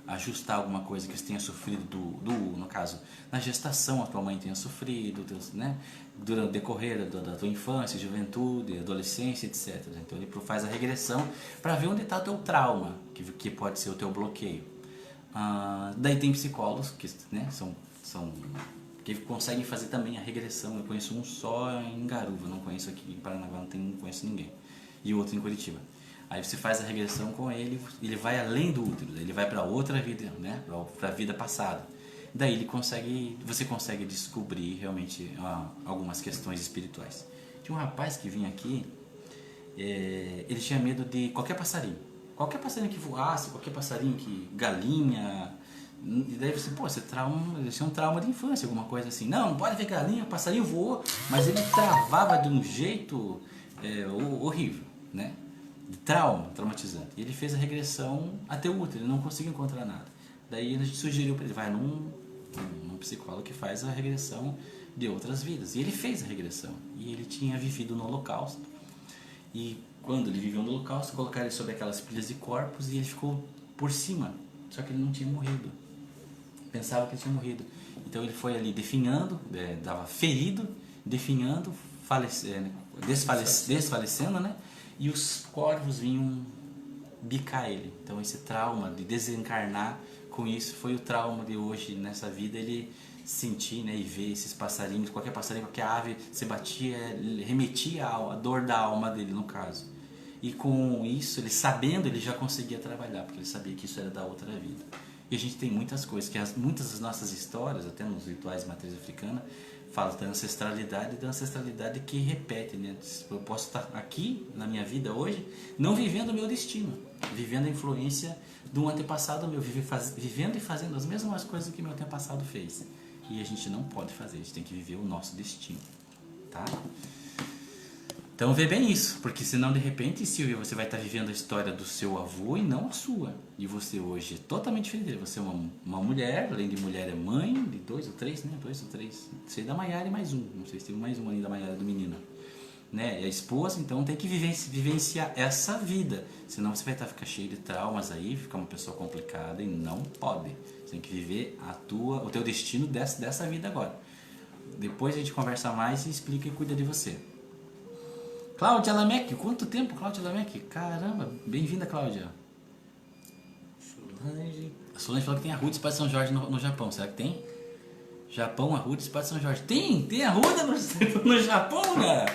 C: ajustar alguma coisa que você tenha sofrido no caso, na gestação a tua mãe tenha sofrido, né, durante o decorrer da tua infância, juventude, adolescência, etc. Então ele faz a regressão para ver onde está o teu trauma, que pode ser o teu bloqueio. Daí tem psicólogos que, né, são porque conseguem fazer também a regressão. Eu conheço um só em Garuva, não conheço aqui em Paranaguá, não conheço ninguém. E outro em Curitiba. Aí você faz a regressão com ele, ele vai além do útero, ele vai para outra vida, né? Para a vida passada. Daí você consegue descobrir realmente algumas questões espirituais. Tinha um rapaz que vinha aqui, ele tinha medo de qualquer passarinho. Qualquer passarinho que voasse, qualquer passarinho que... galinha... E daí você tinha um trauma de infância, alguma coisa assim. Não pode ver galinha, passarinho voou. Mas ele travava de um jeito horrível, né? De traumatizante. E ele fez a regressão até o útero, ele não conseguiu encontrar nada. Daí a gente sugeriu para ele, vai num psicólogo que faz a regressão de outras vidas. E ele fez a regressão. E ele tinha vivido no Holocausto. E quando ele viveu no Holocausto, colocaram ele sobre aquelas pilhas de corpos e ele ficou por cima. Só que ele não tinha morrido. Pensava que ele tinha morrido. Então ele foi ali definhando, dava ferido, definhando, desfalecendo, né? E os corvos vinham bicar ele. Então esse trauma de desencarnar com isso foi o trauma de hoje nessa vida, ele sentir, né, e ver esses passarinhos, qualquer passarinho, qualquer ave, se batia, remetia a dor da alma dele, no caso. E com isso, ele sabendo, ele já conseguia trabalhar, porque ele sabia que isso era da outra vida. E a gente tem muitas coisas, que muitas das nossas histórias, até nos rituais de matriz africana, falam da ancestralidade que repete, né? Eu posso estar aqui na minha vida hoje, não vivendo o meu destino, vivendo a influência de um antepassado meu, vivendo e fazendo as mesmas coisas que meu antepassado fez. E a gente não pode fazer, a gente tem que viver o nosso destino, tá? Então vê bem isso, porque senão de repente, Silvia, você vai estar vivendo a história do seu avô e não a sua. E você hoje é totalmente diferente. Você é uma mulher, além de mulher é mãe de 2 ou 3, né? 2 ou 3. Sei da Maiara e mais um. Não sei se tem mais um ainda da Maiara do menino. Né? E a esposa, então tem que vivenciar essa vida. Senão você vai ficar cheio de traumas aí, ficar uma pessoa complicada e não pode. Você tem que viver o teu destino dessa vida agora. Depois a gente conversa mais e explica e cuida de você. Cláudia Lamec, quanto tempo, Cláudia Lamec? Caramba, bem-vinda, Cláudia. A Solange falou que tem a Ruth Espada de São Jorge no Japão, será que tem? Japão, a Ruth Espada de São Jorge. Tem a Ruda no Japão, cara?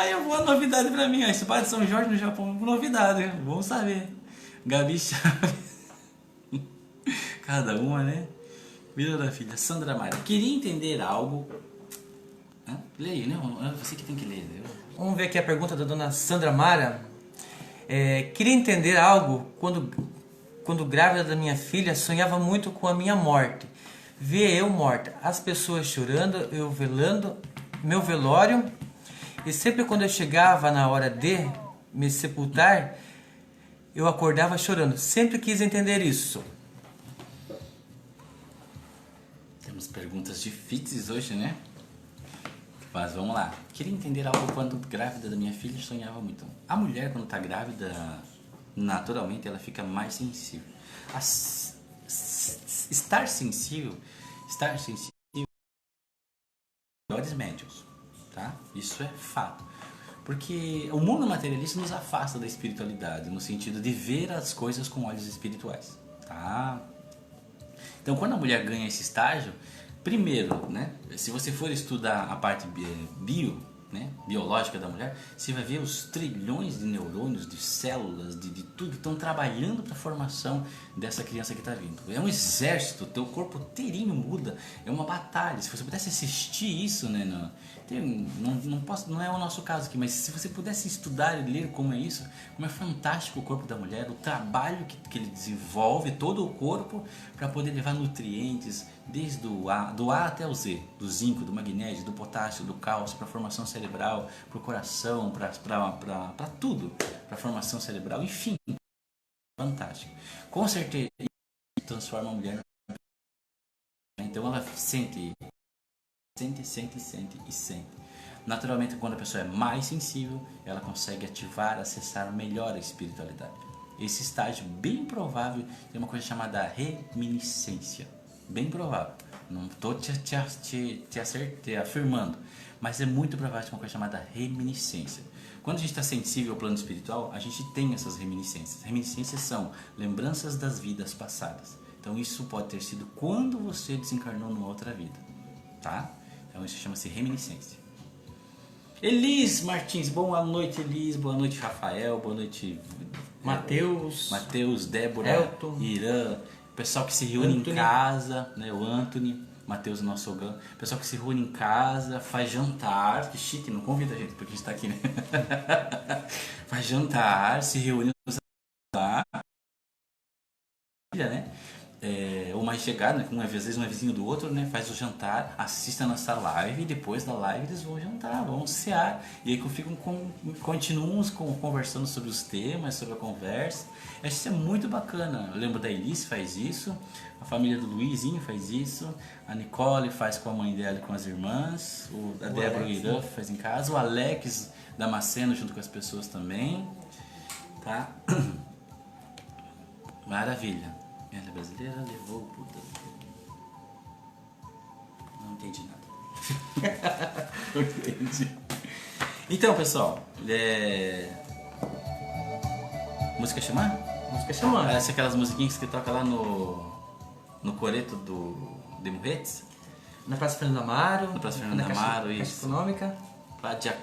C: Eu vou, novidade pra mim, a Espada de São Jorge no Japão, novidade, vamos saber. Gabi Chaves. Cada uma, né? Vida da filha. Sandra Maria, queria entender algo. Leia, né? Você que tem que ler, né?
D: Vamos ver aqui a pergunta da dona Sandra Mara. Queria entender algo. Quando grávida da minha filha, sonhava muito com a minha morte. Via eu morta, as pessoas chorando, eu velando, meu velório. E sempre quando eu chegava na hora de me sepultar, eu acordava chorando. Sempre quis entender isso.
C: Temos perguntas difíceis hoje, né? Mas vamos lá. Queria entender algo quando grávida da minha filha, sonhava muito. A mulher, quando está grávida, naturalmente ela fica mais sensível. Estar sensível melhores médiuns, tá? Isso é fato. Porque o mundo materialista nos afasta da espiritualidade, no sentido de ver as coisas com olhos espirituais, tá? Então, quando a mulher ganha esse estágio, primeiro, né, se você for estudar a parte biológica da mulher, você vai ver os trilhões de neurônios, de células, de tudo que estão trabalhando para a formação dessa criança que está vindo. É um exército, teu corpo inteirinho muda, é uma batalha. Se você pudesse assistir isso, né, não é o nosso caso aqui, mas se você pudesse estudar e ler como é isso, como é fantástico o corpo da mulher, o trabalho que ele desenvolve, todo o corpo, para poder levar nutrientes, desde do A até o Z, do zinco, do magnésio, do potássio, do cálcio, para a formação cerebral, para o coração, para tudo, para a formação cerebral, enfim, fantástico. Com certeza, transforma a mulher. Então ela sente. Naturalmente, quando a pessoa é mais sensível, ela consegue ativar, acessar melhor a espiritualidade. Esse estágio bem provável tem uma coisa chamada reminiscência. Bem provável. Não estou te afirmando, mas é muito provável ter uma coisa chamada reminiscência. Quando a gente está sensível ao plano espiritual, a gente tem essas reminiscências. Reminiscências são lembranças das vidas passadas. Então isso pode ter sido quando você desencarnou numa outra vida. tá? Então isso chama-se reminiscência. Elis Martins, boa noite Elis, boa noite Rafael, boa noite
D: Matheus,
C: Débora,
D: Elton,
C: Irã, pessoal que se reúne
D: Anthony.
C: em casa, né? O Anthony, Matheus, nosso sogão, pessoal que se reúne em casa, faz jantar, que chique, não convida a gente porque a gente tá aqui, né? Faz jantar, se reúne lá, né? Ou mais chegado, né? Às vezes um é vizinho do outro, né? Faz o jantar, assiste a nossa live e depois da live eles vão jantar, vão cear. E aí continuam conversando sobre os temas, sobre a conversa. Eu acho isso é muito bacana. Eu lembro da Elis faz isso, a família do Luizinho faz isso, a Nicole faz com a mãe dela e com as irmãs, a Débora e o Irã faz em casa, o Alex Damasceno junto com as pessoas também, tá? Maravilha. Ela brasileira levou o puta. Não entendi nada. Não entendi. Então, pessoal, música chamar?
D: Música chamando.
C: Parece aquelas musiquinhas que toca lá no coreto do Demurretes.
D: Na Praça Fernando Amaro.
C: Na Praça Fernando
D: na Caixa-
C: Amaro,
D: Caixa
C: isso.
D: Econômica.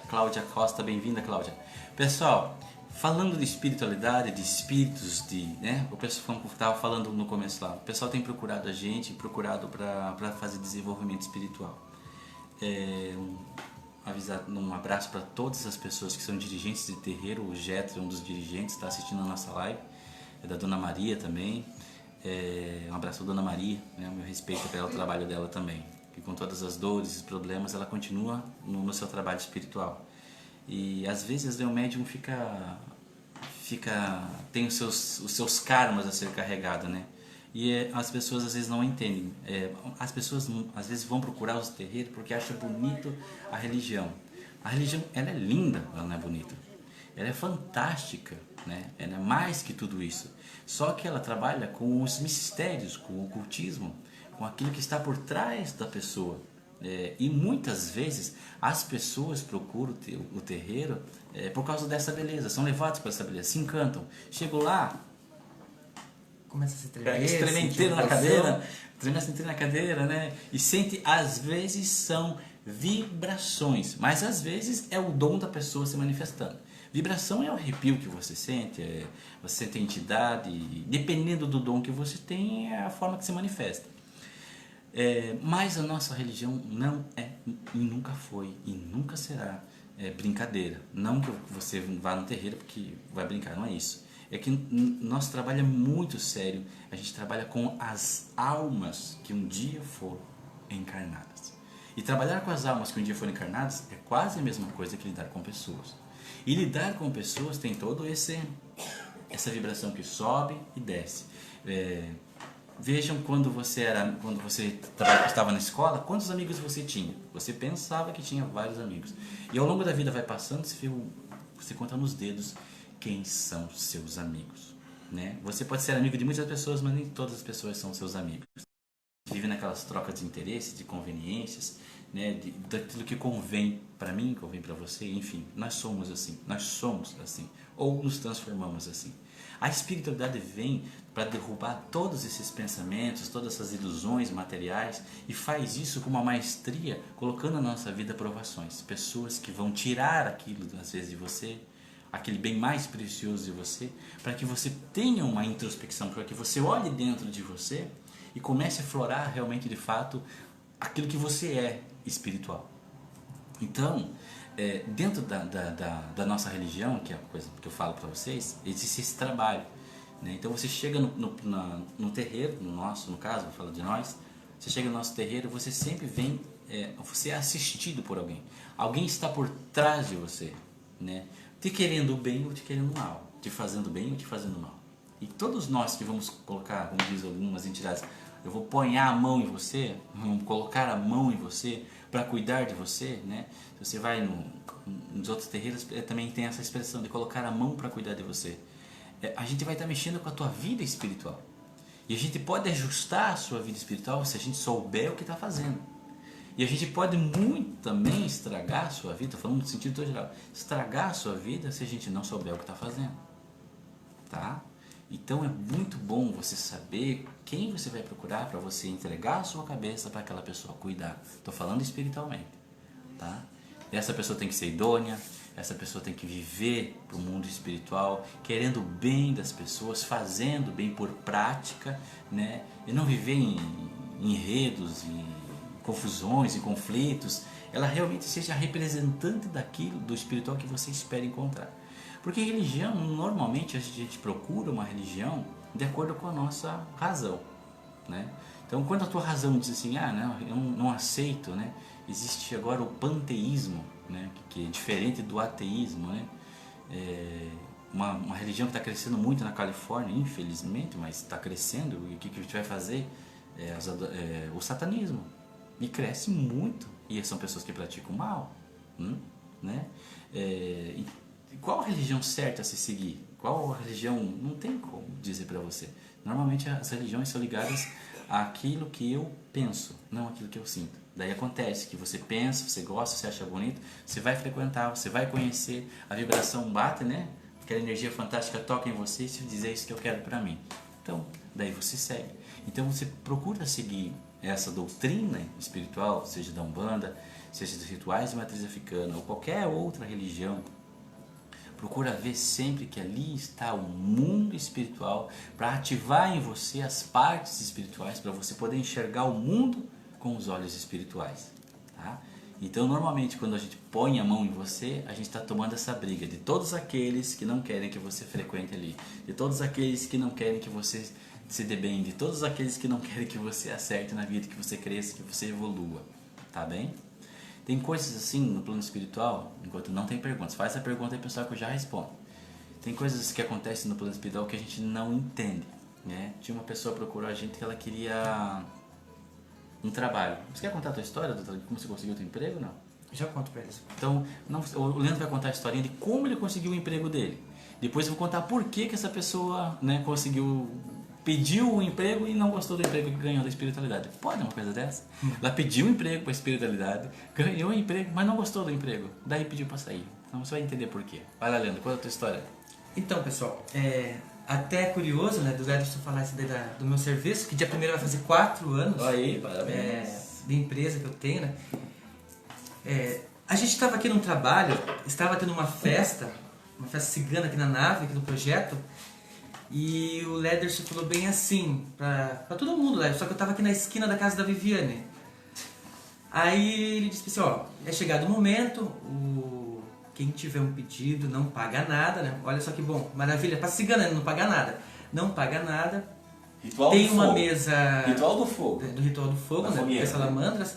C: Cláudia Costa, bem-vinda, Cláudia. Pessoal, falando de espiritualidade, de espíritos, né? O pessoal estava falando no começo lá. O pessoal tem procurado a gente, procurado para fazer desenvolvimento espiritual. Um abraço para todas as pessoas que são dirigentes de terreiro. O Getro é um dos dirigentes, está assistindo a nossa live. É da Dona Maria também. Um abraço à Dona Maria, né? Meu respeito pelo trabalho dela também. Que com todas as dores e problemas, ela continua no seu trabalho espiritual. E às vezes o médium tem os seus karmas a ser carregado, né? E as pessoas às vezes não entendem. As pessoas às vezes vão procurar os terreiros porque acham bonito a religião. A religião, ela é linda, ela não é bonita. Ela é fantástica, né? Ela é mais que tudo isso. Só que ela trabalha com os mistérios, com o ocultismo, com aquilo que está por trás da pessoa. E muitas vezes as pessoas procuram o terreiro por causa dessa beleza, são levados para essa beleza, se encantam. Chegam lá,
D: Começa a se tremer.
C: experimentando na cadeira, treinando na cadeira, né? E sente, às vezes são vibrações, mas às vezes é o dom da pessoa se manifestando. Vibração é o arrepio que você sente, você sente a entidade, e dependendo do dom que você tem, é a forma que se manifesta. Mas a nossa religião não é e nunca foi e nunca será brincadeira. Não que você vá no terreiro porque vai brincar, não é isso. É que nosso trabalho é muito sério. A gente trabalha com as almas que um dia foram encarnadas. E trabalhar com as almas que um dia foram encarnadas é quase a mesma coisa que lidar com pessoas. E lidar com pessoas tem todo essa vibração que sobe e desce. Vejam quando você estava na escola, quantos amigos você tinha? Você pensava que tinha vários amigos. E ao longo da vida vai passando, você conta nos dedos quem são seus amigos, né? Você pode ser amigo de muitas pessoas, mas nem todas as pessoas são seus amigos. Vive naquelas trocas de interesses, de conveniências, né? Daquilo que convém para mim, convém para você, enfim. Nós somos assim, ou nos transformamos assim. A espiritualidade vem para derrubar todos esses pensamentos, todas essas ilusões materiais e faz isso com uma maestria, colocando na nossa vida provações. Pessoas que vão tirar aquilo, às vezes, de você, aquele bem mais precioso de você, para que você tenha uma introspecção, para que você olhe dentro de você e comece a florar realmente, de fato, aquilo que você é espiritual. Então, dentro da nossa religião, que é a coisa que eu falo para vocês, existe esse trabalho, né? Então você chega no terreiro, no caso, vou falar de nós, você chega no nosso terreiro, você sempre vem, você é assistido por alguém. Alguém está por trás de você, né? Te querendo bem ou te querendo mal, te fazendo bem ou te fazendo mal. E todos nós que vamos colocar, como diz algumas entidades, eu vou pôr a mão em você, vamos colocar a mão em você para cuidar de você, né? Se você vai nos outros terreiros, também tem essa expressão de colocar a mão para cuidar de você. A gente vai estar mexendo com a tua vida espiritual. E a gente pode ajustar a sua vida espiritual se a gente souber o que está fazendo. E a gente pode muito também estragar a sua vida, falando no sentido todo geral, estragar a sua vida se a gente não souber o que está fazendo. Tá? Então é muito bom você saber quem você vai procurar para você entregar a sua cabeça para aquela pessoa cuidar. Estou falando espiritualmente, tá? Essa pessoa tem que ser idônea, essa pessoa tem que viver para o mundo espiritual, querendo o bem das pessoas, fazendo bem por prática, né? E não viver em enredos, em confusões, em conflitos. Ela realmente seja representante daquilo do espiritual que você espera encontrar. Porque religião, normalmente a gente procura uma religião de acordo com a nossa razão, né? Então, quando a tua razão diz assim, não, eu não aceito, né? Existe agora o panteísmo, né? Que é diferente do ateísmo, né? Uma religião que está crescendo muito na Califórnia, infelizmente, mas está crescendo. E o que a gente vai fazer? O satanismo. E cresce muito. E são pessoas que praticam mal, né? Qual a religião certa a se seguir? Qual a religião? Não tem como dizer para você. Normalmente as religiões são ligadas àquilo que eu penso, não àquilo que eu sinto. Daí acontece que você pensa, você gosta, você acha bonito, você vai frequentar, você vai conhecer, a vibração bate, né? Aquela energia fantástica toca em você e se dizer isso que eu quero para mim. Então, daí você segue. Então você procura seguir essa doutrina espiritual, seja da Umbanda, seja dos rituais de matriz africana ou qualquer outra religião. Procura ver sempre que ali está o mundo espiritual para ativar em você as partes espirituais, para você poder enxergar o mundo com os olhos espirituais, tá? Então, normalmente, quando a gente põe a mão em você, a gente está tomando essa briga de todos aqueles que não querem que você frequente ali, de todos aqueles que não querem que você se dê bem, de todos aqueles que não querem que você acerte na vida, que você cresça, que você evolua, tá bem? Tem coisas assim no plano espiritual, enquanto não tem perguntas, faz a pergunta aí pessoal que eu já respondo. Tem coisas que acontecem no plano espiritual que a gente não entende, né? Tinha uma pessoa que procurou a gente que ela queria um trabalho. Você quer contar a tua história, doutor, de como você conseguiu o teu emprego, não?
D: Já conto pra eles.
C: Então, o Leandro vai contar a historinha de como ele conseguiu o emprego dele. Depois eu vou contar por que essa pessoa, né, pediu o emprego e não gostou do emprego que ganhou da espiritualidade. Pode uma coisa dessa? Ela pediu um emprego para a espiritualidade, ganhou o emprego, mas não gostou do emprego. Daí pediu para sair. Então você vai entender por quê. Vai lá, Leandro, conta a tua história.
D: Então, pessoal, até é curioso, né, do Ederson falar isso daí do meu serviço, que dia 1º vai fazer 4 anos.
C: Aí, parabéns.
D: De empresa que eu tenho, né? A gente estava aqui num trabalho, estava tendo uma festa cigana aqui na nave, aqui no projeto, e o Lederson falou bem assim, pra todo mundo, só que eu estava aqui na esquina da casa da Viviane. Aí ele disse assim, é chegado o momento, quem tiver um pedido não paga nada, né? Olha só que bom, maravilha, pra cigana não paga nada. Não paga nada.
C: Ritual
D: tem
C: do
D: uma
C: fogo.
D: mesa...
C: Ritual do fogo.
D: Do ritual do fogo, né? Das salamandras.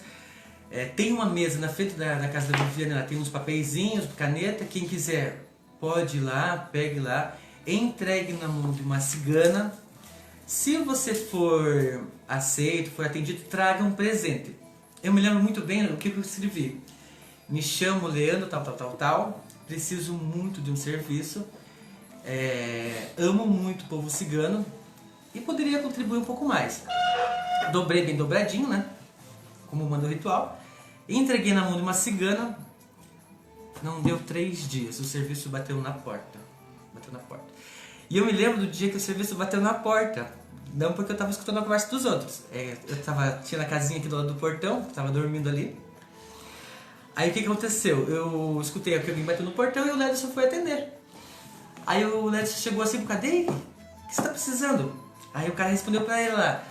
D: Tem uma mesa na frente da casa da Viviane, ela tem uns papeizinhos, caneta, quem quiser pode ir lá, pegue lá, entregue na mão de uma cigana. Se você for aceito, for atendido, traga um presente. Eu me lembro muito bem o que eu escrevi. Me chamo Leandro, tal, preciso muito de um serviço, amo muito o povo cigano e poderia contribuir um pouco mais. Dobrei bem dobradinho, né? Como manda o ritual. Entreguei na mão de uma cigana. Não deu 3 dias, o serviço bateu na porta. E eu me lembro do dia que o serviço bateu na porta. Não porque eu estava escutando a conversa dos outros. Tinha a casinha aqui do lado do portão, estava dormindo ali. Aí o que aconteceu? Eu escutei que alguém bateu no portão e o Lederson foi atender. Aí o Lederson chegou assim, cadê? O que você tá precisando? Aí o cara respondeu pra ele lá,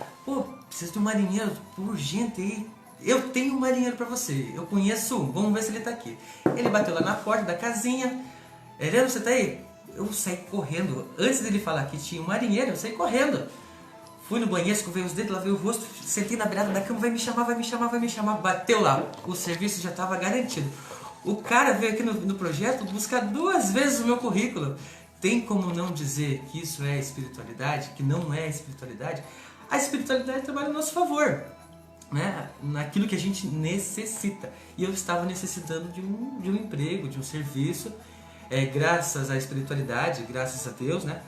D: preciso de um marinheiro, urgente aí. Eu tenho um marinheiro pra você, eu conheço um, vamos ver se ele tá aqui. Ele bateu lá na porta da casinha. Leandro, você tá aí? Eu saí correndo. Antes dele falar que tinha um marinheiro, eu saí correndo. Fui no banheiro, escovei os dedos, lavei o rosto, sentei na beirada da cama, vai me chamar. Bateu lá, o serviço já estava garantido. O cara veio aqui no projeto buscar 2 vezes o meu currículo. Tem como não dizer que isso é espiritualidade, que não é espiritualidade? A espiritualidade trabalha a nosso favor, né? Naquilo que a gente necessita. E eu estava necessitando de um emprego, de um serviço. Graças à espiritualidade, graças a Deus, né?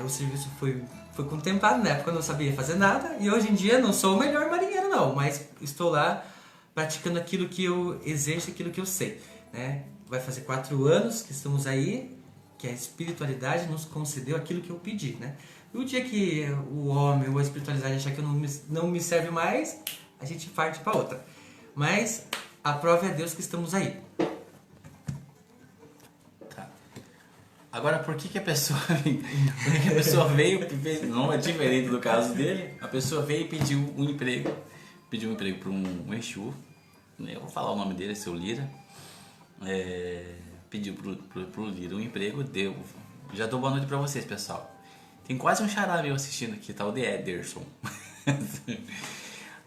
D: O serviço foi contemplado. Na época eu não sabia fazer nada e hoje em dia não sou o melhor marinheiro não, mas estou lá praticando aquilo que eu exerço, aquilo que eu sei, né? Vai fazer 4 anos que estamos aí, que a espiritualidade nos concedeu aquilo que eu pedi, né? E o dia que o homem ou a espiritualidade achar que não me serve mais, a gente parte para outra. Mas a prova é Deus que estamos aí.
C: Tá. Agora, por que a pessoa veio, não é diferente do caso dele, a pessoa veio e pediu um emprego para um Exu, eu vou falar o nome dele, é seu Lira, pediu pro Lira um emprego, deu, já dou boa noite para vocês, pessoal. Tem quase um xará meu assistindo aqui, tá? O de Ederson.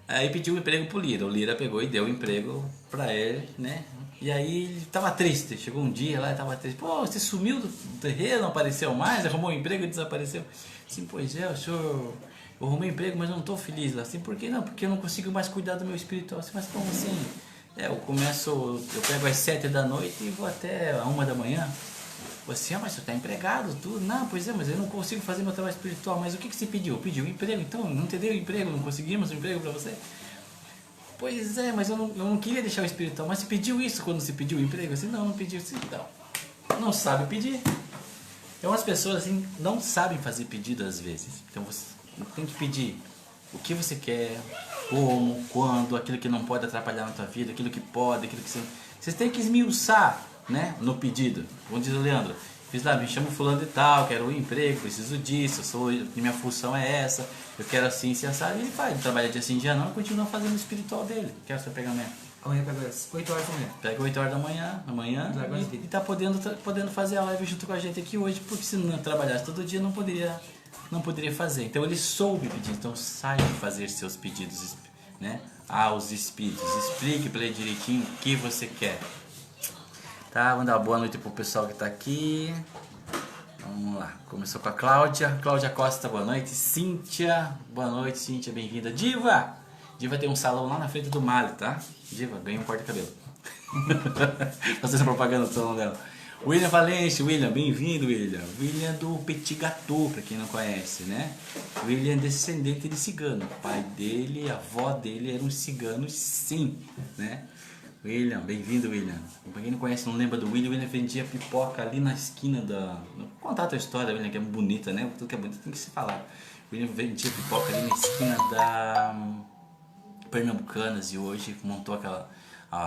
C: Aí pediu um emprego pro Lira. O Lira pegou e deu o emprego pra ele, né? E aí ele tava triste. Chegou um dia lá e tava triste. Pô, você sumiu do terreiro, não apareceu mais, arrumou um emprego e desapareceu. Assim, pois é, eu arrumei um emprego, mas eu não tô feliz lá. Assim, por que não? Porque eu não consigo mais cuidar do meu espiritual. Assim, mas como assim? Eu pego às 7 da noite e vou até a 1 da manhã. Você, mas você está empregado, tudo. Não, pois é, mas eu não consigo fazer meu trabalho espiritual. Mas o que você pediu? Pediu um emprego, então não te deu um emprego, não conseguimos um emprego para você? Pois é, mas eu não queria deixar o espiritual. Mas você pediu isso quando você pediu o emprego? Assim, não pediu isso. Então, não sabe pedir. Então as pessoas assim não sabem fazer pedido às vezes. Então você tem que pedir o que você quer, como, quando, aquilo que não pode atrapalhar na tua vida, aquilo que pode, aquilo que você... Vocês têm que esmiuçar, né, no pedido. Como diz o Leandro, me chamo fulano de tal, quero um emprego, preciso disso, minha função é essa, eu quero assim, se assar, e ele vai, ele trabalha dia sim, dia não, e continua fazendo o espiritual dele. Quero seu pegamento.
D: Amanhã pega 8 horas da manhã.
C: Pega 8 horas da manhã e tá podendo fazer a live junto com a gente aqui hoje, porque se não trabalhasse todo dia não poderia fazer. Então ele soube pedir, então saiba fazer seus pedidos, né, aos espíritos. Explique para ele direitinho o que você quer. Tá, vou dar boa noite pro pessoal que tá aqui. Vamos lá, começou com a Cláudia Costa, boa noite. Cíntia, boa noite, Cíntia, bem-vinda. Diva tem um salão lá na frente do Mali, tá? Diva, ganha um corte de cabelo. Fazendo propaganda do salão dela. William Valente, William, bem-vindo, William. William do Petit Gâteau, pra quem não conhece, né? William descendente de cigano. O pai dele, a avó dele eram ciganos, sim, né? William, bem-vindo, William. Pra quem não conhece, não lembra do William, o William vendia pipoca ali na esquina da... Vou contar a tua história, William, que é bonita, né? Tudo que é bonito tem que se falar. O William vendia pipoca ali na esquina da Pernambucanas e hoje montou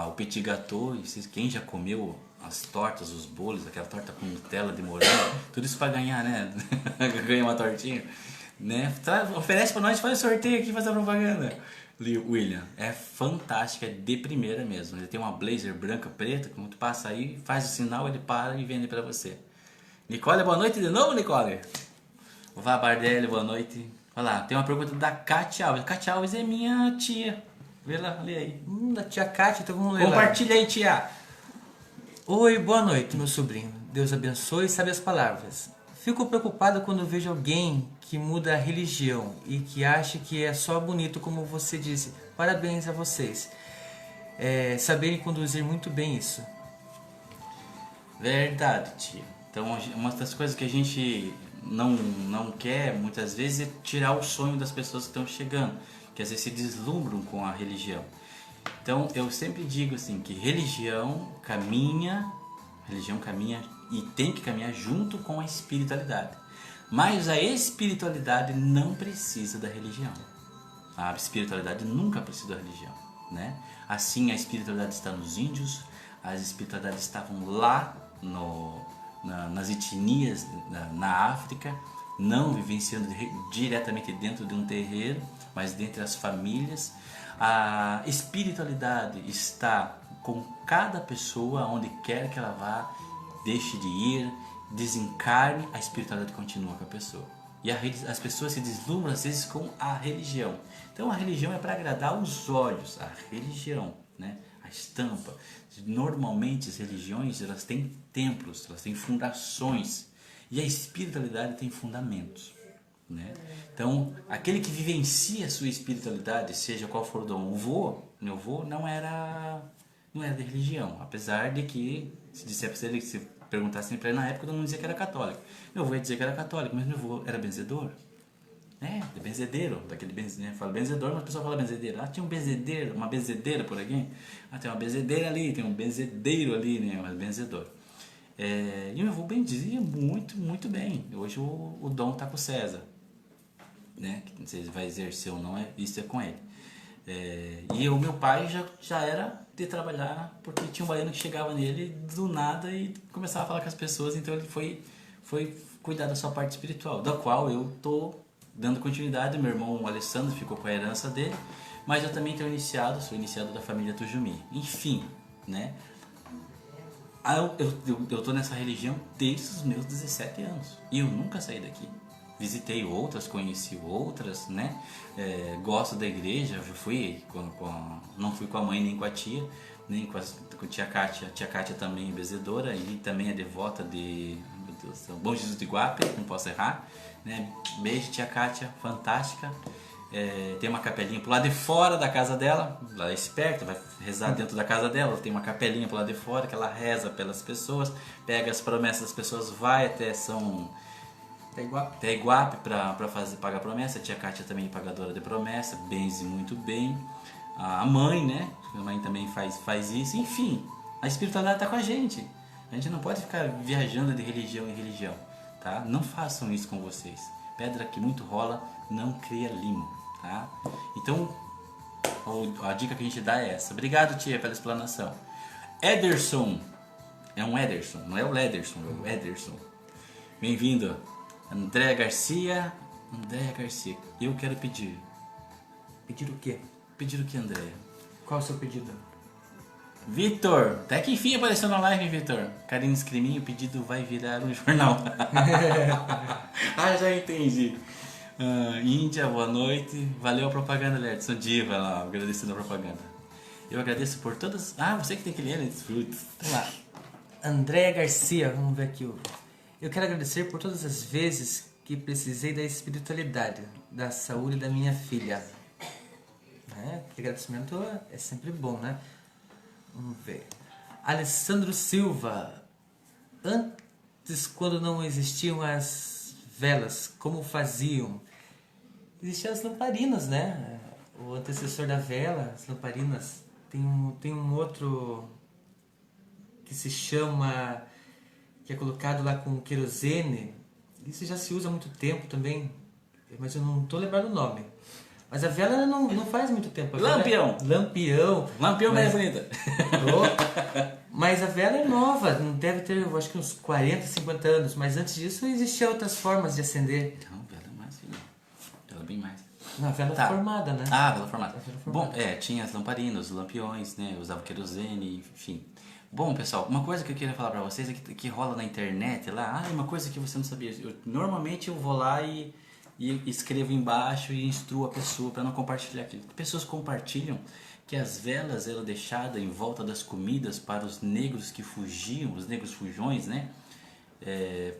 C: o Petit Gâteau. E quem já comeu as tortas, os bolos, aquela torta com Nutella de morango, tudo isso pra ganhar, né? Ganha uma tortinha, né? Oferece pra nós, faz o sorteio aqui, faz a propaganda. William, é fantástica, é de primeira mesmo. Ele tem uma blazer branca, preta, quando tu passa aí, faz o sinal, ele para e vende pra você. Nicole, boa noite de novo, Nicole. Vá Bardelli, boa noite. Olha lá, tem uma pergunta da Cátia Alves. Cátia Alves é minha tia. Vê lá, lê aí.
D: Da tia Cátia, então vamos ler lá.
C: Compartilha aí, tia.
D: Oi, boa noite, meu sobrinho. Deus abençoe e sabe as palavras. Fico preocupado quando vejo alguém que muda a religião e que acha que é só bonito, como você disse. Parabéns a vocês. Saberem conduzir muito bem isso.
C: Verdade, tia. Então, uma das coisas que a gente não quer, muitas vezes, é tirar o sonho das pessoas que estão chegando, que às vezes se deslumbram com a religião. Então, eu sempre digo assim, que religião caminha e tem que caminhar junto com a espiritualidade. Mas a espiritualidade não precisa da religião. A espiritualidade nunca precisa da religião, né? Assim, a espiritualidade está nos índios, as espiritualidades estavam lá nas etnias na África, não vivenciando diretamente dentro de um terreiro, mas dentre as famílias. A espiritualidade está com cada pessoa, onde quer que ela vá, deixe de ir, desencarne, a espiritualidade continua com a pessoa. E as pessoas se deslumbram às vezes com a religião. Então a religião é para agradar os olhos, a religião, né? A estampa. Normalmente as religiões, elas têm templos, elas têm fundações, e a espiritualidade tem fundamentos, né? Então aquele que vivencia a sua espiritualidade, seja qual for o dom, meu avô não era de religião, apesar de que se disser para ele, se perguntasse para ele na época, eu não dizia que era católico. Meu avô ia dizer que era católico, mas meu avô era benzedor. De benzedeiro, daquele benzedeiro, fala benzedor, mas o pessoal fala benzedeiro. Tinha um benzedeiro, uma benzedeira por alguém. Tem uma benzedeira ali, tem um benzedeiro ali, né? Mas benzedor. E meu avô benzia muito, muito bem. Hoje o dom está com o César, né? Que não sei se vai exercer ou não, isso é com ele. E o meu pai já era de trabalhar, porque tinha um baiano que chegava nele do nada e começava a falar com as pessoas, então ele foi cuidar da sua parte espiritual, da qual eu tô dando continuidade. Meu irmão Alessandro ficou com a herança dele, mas eu também sou iniciado da família Tujumi. Enfim, né? Eu tô nessa religião desde os meus 17 anos e eu nunca saí daqui. Visitei outras, conheci outras, né? Gosto da igreja, eu já fui não fui com a mãe nem com a tia, nem com a tia Kátia. A tia Kátia também é benzedora e também é devota de Bom Jesus de Guape, não posso errar, né? Beijo, tia Kátia, fantástica. Tem uma capelinha pro lado de fora da casa dela, lá é esperta, vai rezar dentro da casa dela, tem uma capelinha pro lado de fora que ela reza pelas pessoas, pega as promessas das pessoas, vai até Iguape para pagar promessa. A tia Kátia também é pagadora de promessa, benze muito bem. A mãe, né? A mãe também faz isso. Enfim, a espiritualidade está com a gente. A gente não pode ficar viajando de religião em religião, tá? Não façam isso com vocês. Pedra que muito rola não cria limo, tá? Então, a dica que a gente dá é essa. Obrigado, tia, pela explanação. Ederson. É um Ederson, não é o Lederson, é o Ederson. Bem-vindo. Andréa Garcia. Eu quero pedir.
D: Pedir o quê?
C: Pedir o que, Andréa?
D: Qual é o seu pedido?
C: Vitor, até que enfim apareceu na live, Vitor. Karine Escriminho, o pedido vai virar um jornal. Já entendi. Índia, boa noite. Valeu a propaganda, Lerson. Diva lá, agradecendo a propaganda. Eu agradeço por todas. Você que tem que ler, desfruta.
D: Vamos lá. Andréa Garcia, vamos ver aqui. Eu quero agradecer por todas as vezes que precisei da espiritualidade, da saúde da minha filha. Agradecimento é sempre bom, né? Vamos ver. Alessandro Silva. Antes, quando não existiam as velas, como faziam? Existiam as lamparinas, né? O antecessor da vela, as lamparinas. Tem um outro que se chama... que é colocado lá com querosene. Isso já se usa há muito tempo também, mas eu não estou lembrando o nome. Mas a vela não faz muito tempo.
C: Lampião. Lampião mais bonita.
D: Mas a vela é nova, não deve ter, eu acho que uns 40, 50 anos. Mas antes disso existiam outras formas de acender.
C: Não, vela é mais, filho. Vela bem mais.
D: Não, a vela formada, né?
C: Vela formada. Bom, tinha as lamparinas, os lampiões, né? Usava querosene, enfim. Bom, pessoal, uma coisa que eu queria falar pra vocês é que rola na internet lá. Uma coisa que você não sabia. Normalmente eu vou lá e escrevo embaixo e instruo a pessoa para não compartilhar aquilo. Pessoas compartilham que as velas eram deixadas em volta das comidas para os negros que fugiam, os negros fujões, né?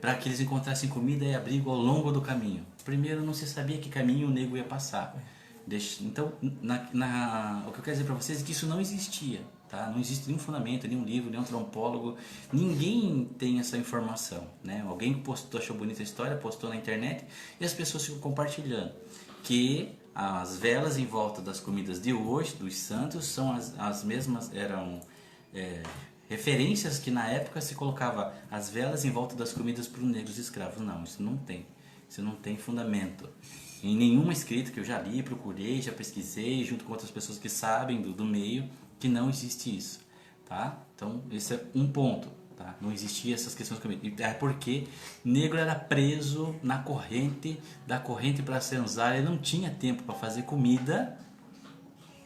C: Para que eles encontrassem comida e abrigo ao longo do caminho. Primeiro, não se sabia que caminho o negro ia passar. Então, o que eu quero dizer para vocês é que isso não existia. Tá? Não existe nenhum fundamento, nenhum livro, nenhum antropólogo, ninguém tem essa informação, né? Alguém que achou bonita a história, postou na internet e as pessoas ficam compartilhando que as velas em volta das comidas de hoje, dos santos, são as mesmas, eram referências que na época se colocava as velas em volta das comidas para os negros escravos. Não, isso não tem fundamento. Em nenhuma escrita que eu já li, procurei, já pesquisei, junto com outras pessoas que sabem do meio, que não existe isso, tá? Então, esse é um ponto, tá? Não existia essas questões comigo. É porque negro era preso na corrente, da corrente para Senzala, ele não tinha tempo para fazer comida,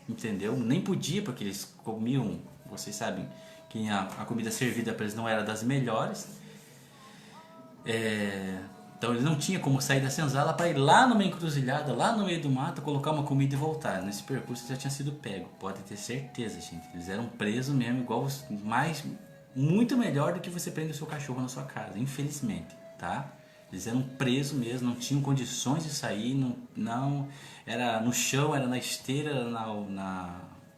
C: entendeu? Nem podia, porque eles comiam, vocês sabem, que a comida servida para eles não era das melhores. Então ele não tinha como sair da senzala para ir lá numa encruzilhada, lá no meio do mato, colocar uma comida e voltar. Nesse percurso já tinha sido pego, pode ter certeza, gente. Eles eram presos mesmo, igual muito melhor do que você prende o seu cachorro na sua casa, infelizmente, tá? Eles eram presos mesmo, não tinham condições de sair, não era no chão, era na esteira,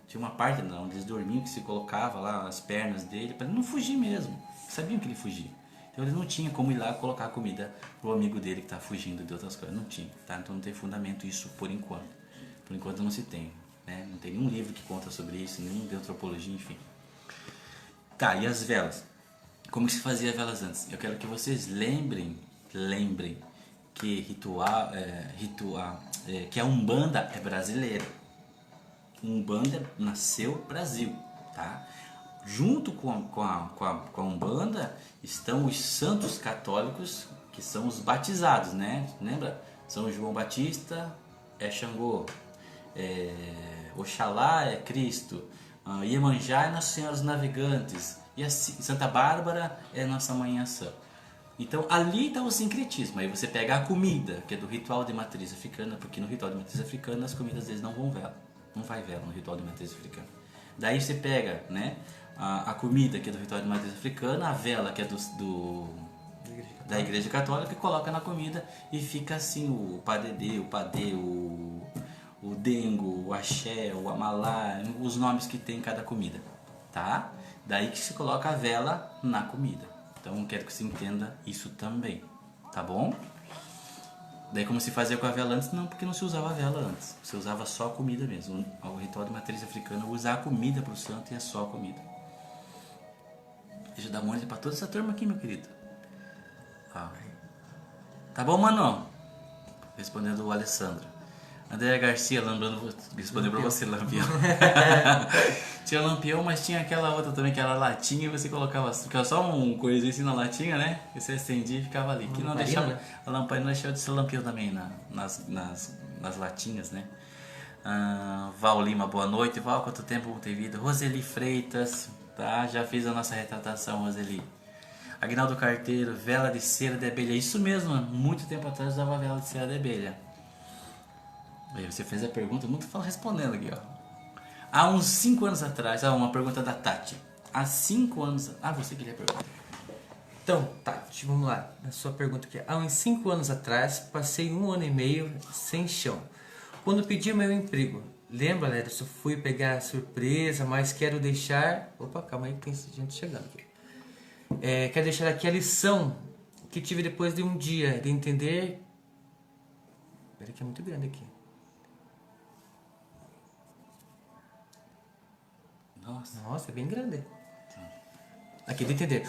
C: tinha uma parte onde eles dormiam que se colocava lá as pernas dele para não fugir mesmo. Sabiam que ele fugia. Então ele não tinha como ir lá colocar comida pro amigo dele que tá fugindo de outras coisas. Não tinha, tá? Então não tem fundamento isso por enquanto. Por enquanto não se tem, né? Não tem nenhum livro que conta sobre isso, nenhum de antropologia, enfim. Tá, e as velas? Como que se fazia velas antes? Eu quero que vocês lembrem que a Umbanda é brasileira. Umbanda nasceu Brasil, tá? Junto com a Umbanda estão os santos católicos, que são os batizados, né? Lembra? São João Batista é Xangô, Oxalá é Cristo, Iemanjá é Nossa Senhora dos Navegantes, e Santa Bárbara é Nossa Mãe Ação. Então ali está o sincretismo. Aí você pega a comida, que é do ritual de matriz africana, porque no ritual de matriz africana as comidas deles não vão vela. Não vai vela no ritual de matriz africana. Daí você pega, né, a comida, que é do ritual de matriz africana, a vela, que é da Igreja Católica, e coloca na comida e fica assim o padedê, o padê, o dengo, o axé, o amalá, os nomes que tem em cada comida, tá? Daí que se coloca a vela na comida. Então quero que você entenda isso também, tá bom? Daí como se fazia com a vela antes? Não, porque não se usava a vela antes. Você usava só a comida mesmo. O ritual de matriz africana usa a comida para o santo e é só a comida. Deixa eu dar uma olhada para toda essa turma aqui, meu querido. Tá bom, mano? Respondendo o Alessandro. Andréa Garcia, lembrando, respondeu para você, Lampião. Tinha Lampião, mas tinha aquela outra também, que era latinha, e você colocava só um coisinho assim na latinha, né? E você acendia e ficava ali. Que não deixava, a lamparina não deixava de ser Lampião também nas latinhas, né? Val Lima, boa noite. Val, quanto tempo não tem vida? Roseli Freitas, tá? Já fiz a nossa retratação, Roseli. Agnaldo Carteiro, vela de cera de abelha. Isso mesmo, muito tempo atrás eu usava vela de cera de abelha. Aí você fez a pergunta, muito fala respondendo aqui, ó. Há uns 5 anos atrás, uma pergunta da Tati. Há 5 anos... você queria perguntar.
D: Então, Tati, vamos lá. Na sua pergunta aqui. Há uns 5 anos atrás, passei 1 ano e meio sem chão. Quando pedi meu emprego, lembra, Lerson? Fui pegar a surpresa, mas quero deixar... Opa, calma aí, tem gente chegando aqui. Quero deixar aqui a lição que tive depois de um dia de entender... Peraí que é muito grande aqui. Nossa, é bem grande. Aqui, de entender.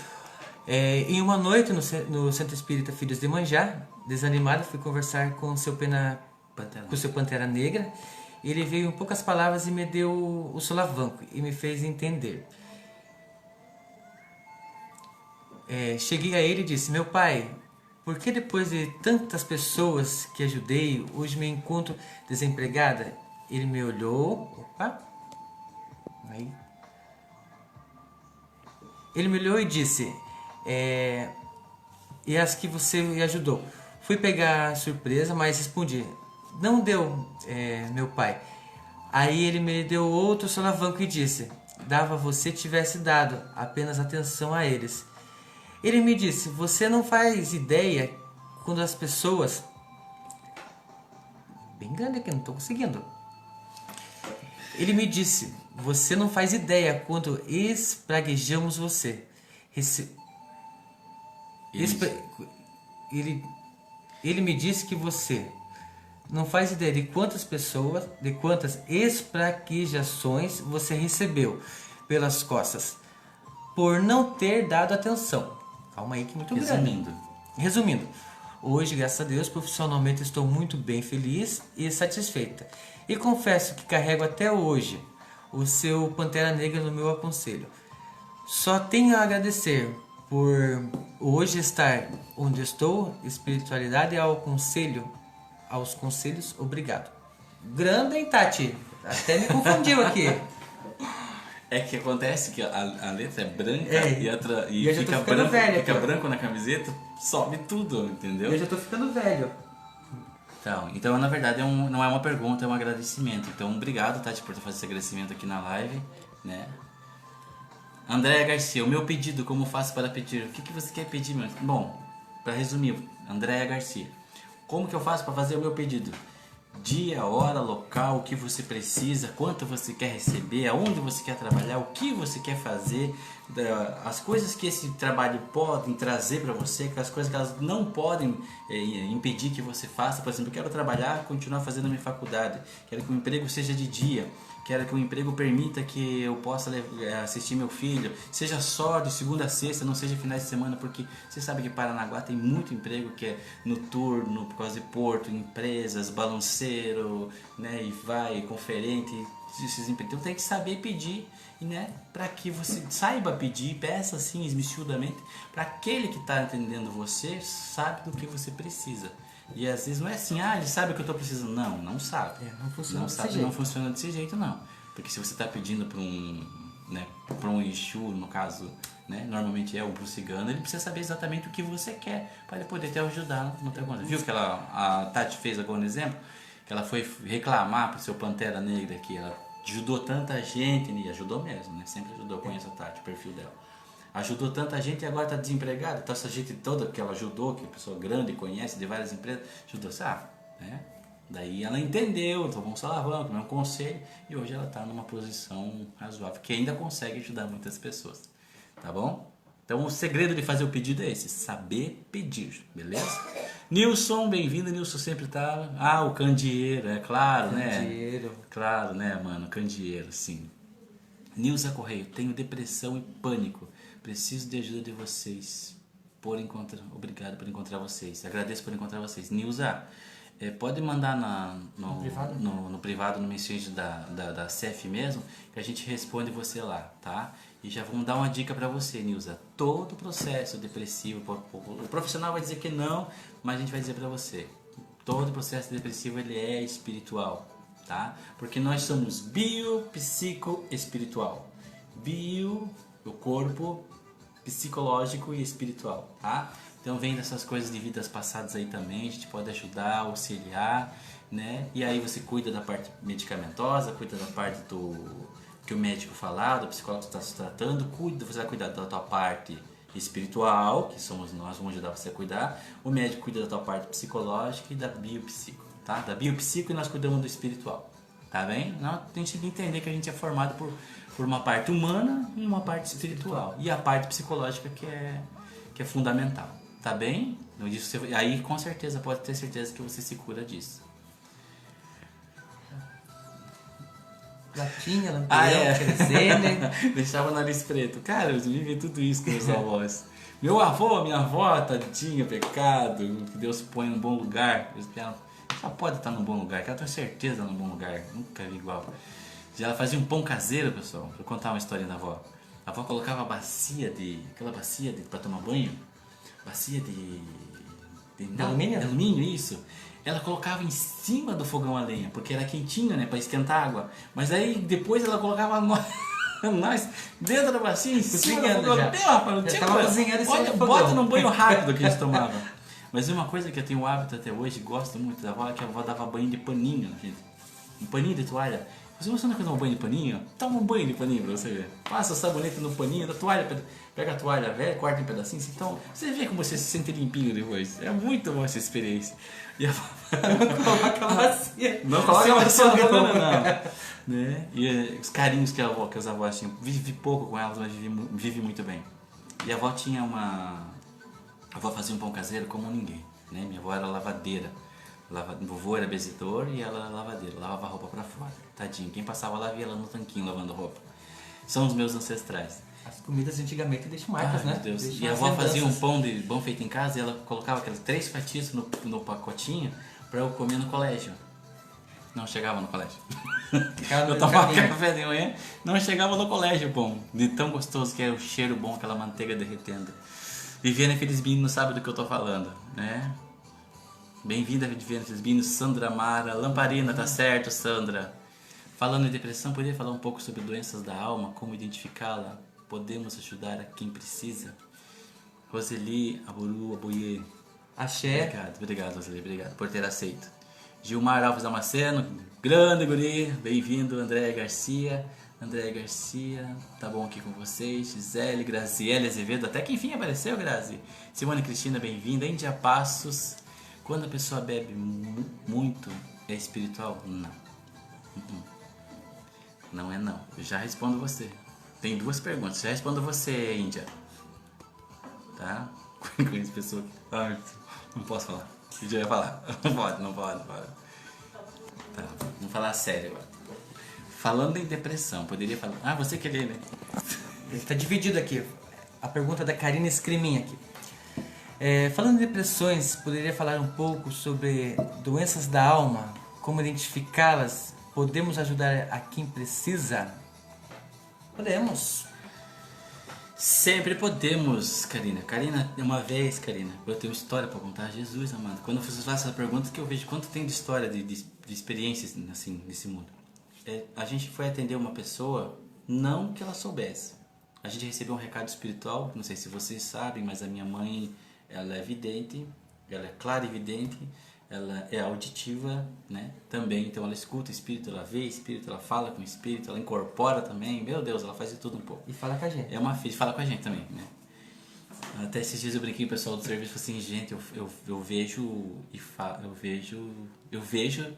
D: Em uma noite no Centro Espírita Filhos de Manjá, desanimado, fui conversar com o seu Pantera Negra. Ele veio em poucas palavras e me deu o solavanco e me fez entender. Cheguei a ele e disse: meu pai, por que depois de tantas pessoas que ajudei, hoje me encontro desempregada? Ele me olhou. Opa! Aí. Ele me olhou e disse: e as que você me ajudou? Fui pegar a surpresa, mas respondi: não deu, meu pai. Aí ele me deu outro solavanco e disse: dava você tivesse dado apenas atenção a eles. Ele me disse: você não faz ideia quando as pessoas... Bem grande aqui, não estou conseguindo. Ele me disse: você não faz ideia quando espraguejamos você. Ele me disse que você não faz ideia de quantas pessoas, de quantas espraguejações você recebeu pelas costas por não ter dado atenção. Calma aí que é muito grande. Resumindo, hoje, graças a Deus, profissionalmente estou muito bem, feliz e satisfeita. E confesso que carrego até hoje o seu Pantera Negra no meu aconselho. Só tenho a agradecer por hoje estar onde estou, espiritualidade aos conselhos, obrigado. Grande, hein, Tati? Até me confundiu aqui.
C: É que acontece que a letra é branca
D: e
C: fica branco na camiseta, sobe tudo, entendeu?
D: Eu já tô ficando velho.
C: Então na verdade não é uma pergunta, é um agradecimento. Então obrigado, Tati, por fazer esse agradecimento aqui na live, né? Andréa Garcia, o meu pedido, como faço para pedir? O que você quer pedir, meu? Bom, para resumir, Andréa Garcia, como que eu faço para fazer o meu pedido? Dia, hora, local, o que você precisa, quanto você quer receber, aonde você quer trabalhar, o que você quer fazer, as coisas que esse trabalho pode trazer para você, as coisas que elas não podem impedir que você faça. Por exemplo, eu quero trabalhar, continuar fazendo a minha faculdade, quero que o emprego seja de dia, Quero que o emprego permita que eu possa assistir meu filho, seja só de segunda a sexta, não seja finais de semana, porque você sabe que Paranaguá tem muito emprego que é noturno, por causa de porto, empresas, balanceiro, né, e vai, conferente, esses empregos. Então tem que saber pedir, né, para que você saiba pedir, peça assim esmiuçadamente, para aquele que está atendendo você, sabe do que você precisa. E às vezes não é assim, ele sabe o que eu estou precisando. Não, não sabe.
D: Não funciona
C: Não
D: desse
C: sabe,
D: jeito.
C: não funciona desse jeito, não. Porque se você está pedindo para um Exu, no caso, né, normalmente é um cigano, ele precisa saber exatamente o que você quer para ele poder te ajudar no teu conta. Viu que a Tati fez agora um exemplo? Que ela foi reclamar pro seu Pantera Negra que ela ajudou tanta gente, e ajudou mesmo, né? Sempre ajudou, conheço a Tati, o perfil dela. Ajudou tanta gente e agora está desempregada. Então essa gente toda que ela ajudou, que é pessoa grande, conhece de várias empresas, ajudou, né? Daí ela entendeu, tomou um salavão, tomou um conselho e hoje ela está numa posição razoável, que ainda consegue ajudar muitas pessoas, tá bom? Então o segredo de fazer o pedido é esse, saber pedir, beleza? Nilson, bem-vindo, Nilson sempre tá... o candeeiro, é claro, né?
D: Candeeiro.
C: Claro, né, mano, candeeiro, sim. Nilza Correio, tenho depressão e pânico. Preciso de ajuda de vocês. Obrigado por encontrar vocês. Agradeço por encontrar vocês. Nilza, pode mandar no privado, no message da CEF mesmo, que a gente responde você lá, tá? E já vamos dar uma dica pra você, Nilza. Todo processo depressivo, o profissional vai dizer que não, mas a gente vai dizer pra você. Todo processo depressivo ele é espiritual, tá? Porque nós somos bio, psico, espiritual. Bio, o corpo, psicológico e espiritual, tá? Então vem dessas coisas de vidas passadas aí também, a gente pode ajudar, auxiliar, né? E aí você cuida da parte medicamentosa, cuida da parte que o médico falar, do psicólogo que está se tratando, você vai cuidar da tua parte espiritual, que somos nós, vamos ajudar você a cuidar, o médico cuida da tua parte psicológica e da biopsico, tá? Da biopsico e nós cuidamos do espiritual, tá bem? Não, a gente tem que entender que a gente é formado por uma parte humana e uma parte espiritual. E a parte psicológica que é fundamental. Tá bem? Aí com certeza, pode ter certeza que você se cura disso.
D: Latinha, lampião, crescendo.
C: Deixava o nariz preto. Cara, eu vivi tudo isso com meus avós. Minha avó, tadinha, pecado. Que Deus põe num bom lugar. Ela só pode estar num bom lugar, que ela tem certeza num bom lugar. Nunca vi igual. Já ela fazia um pão caseiro, pessoal. Vou contar uma historinha da avó. A avó colocava aquela bacia para tomar banho. Bacia de
D: alumínio?
C: De alumínio, isso. Ela colocava em cima do fogão a lenha, porque era quentinha, né, para esquentar água. Mas aí depois ela colocava nós dentro da bacia, em cima do fogão. Rapaz, não tinha bota num banho rápido que a gente tomava. Mas uma coisa que eu tenho o hábito até hoje, gosto muito da avó, é que a avó dava banho de paninho, gente. Um paninho de toalha. Se você não quer tomar um banho de paninho, toma um banho de paninho pra você ver. Passa o sabonete no paninho, da toalha, pega a toalha velha, corta em pedacinhos, então você vê como você se sente limpinho depois. É muito boa essa experiência. E
D: não coloca a bacia.
C: Não coloca a bacia não. Né? E os carinhos que as avós tinham. Vivi pouco com elas, mas vive muito bem. E a avó tinha A avó fazia um pão caseiro como ninguém. Né? Minha avó era lavadeira. O vovô era bezedor e ela era lavadeira, lavava a roupa pra fora. Tadinho, quem passava lá via ela no tanquinho lavando roupa. São os meus ancestrais.
D: As comidas antigamente deixam marcas, né?
C: Meu Deus.
D: Deixam
C: E a avó
D: lembranças.
C: fazia um pão feito em casa e ela colocava aquelas 3 fatias no pacotinho pra eu comer no colégio. Não chegava no colégio. Eu tomava café de manhã, não chegava no colégio o pão. De tão gostoso que era o cheiro bom, aquela manteiga derretendo. Viviane Felizbino não sabe do que eu tô falando, né? Bem-vinda, Viviane Felizbino, Sandra Mara, Lamparina, tá certo, Sandra. Falando em depressão, poderia falar um pouco sobre doenças da alma, como identificá-la? Podemos ajudar a quem precisa? Roseli Aburu Abuye.
D: Axé.
C: Obrigado, Roseli, obrigado por ter aceito. Gilmar Alves Damasceno, grande guri, bem-vindo. André Garcia, tá bom aqui com vocês. Gisele, Graziele Azevedo, até que enfim apareceu, Grazi. Simone Cristina, bem-vinda. Índia Passos, quando a pessoa bebe muito, é espiritual? Não. Não é não. Eu já respondo você. Tem 2 perguntas. Já respondo você, Índia. Tá? Conheço pessoa que... não posso falar. Eu já ia falar. Não pode. Tá, vamos falar sério agora. falando em depressão, poderia falar... Ah, você que lê, né?
D: Está dividido aqui. A pergunta da Karina Escrimin aqui. Falando em depressões, poderia falar um pouco sobre doenças da alma, como identificá-las? Podemos ajudar a quem precisa? Podemos.
C: Sempre podemos, Karina. Karina, uma vez, Karina, eu tenho história para contar. Jesus amado. Quando você faz essa pergunta, que eu vejo quanto tem de história, de experiências assim, nesse mundo. A gente foi atender uma pessoa, não que ela soubesse. A gente recebeu um recado espiritual, não sei se vocês sabem, mas a minha mãe, ela é vidente, ela é clarividente, ela é auditiva, né? Também, então ela escuta espírito, ela vê espírito, ela fala com espírito, ela incorpora também. Meu Deus, ela faz de tudo um pouco.
D: E fala com a gente.
C: É uma filha, fala com a gente também, né? Até esses dias eu brinquei com o pessoal do serviço, assim, gente, eu vejo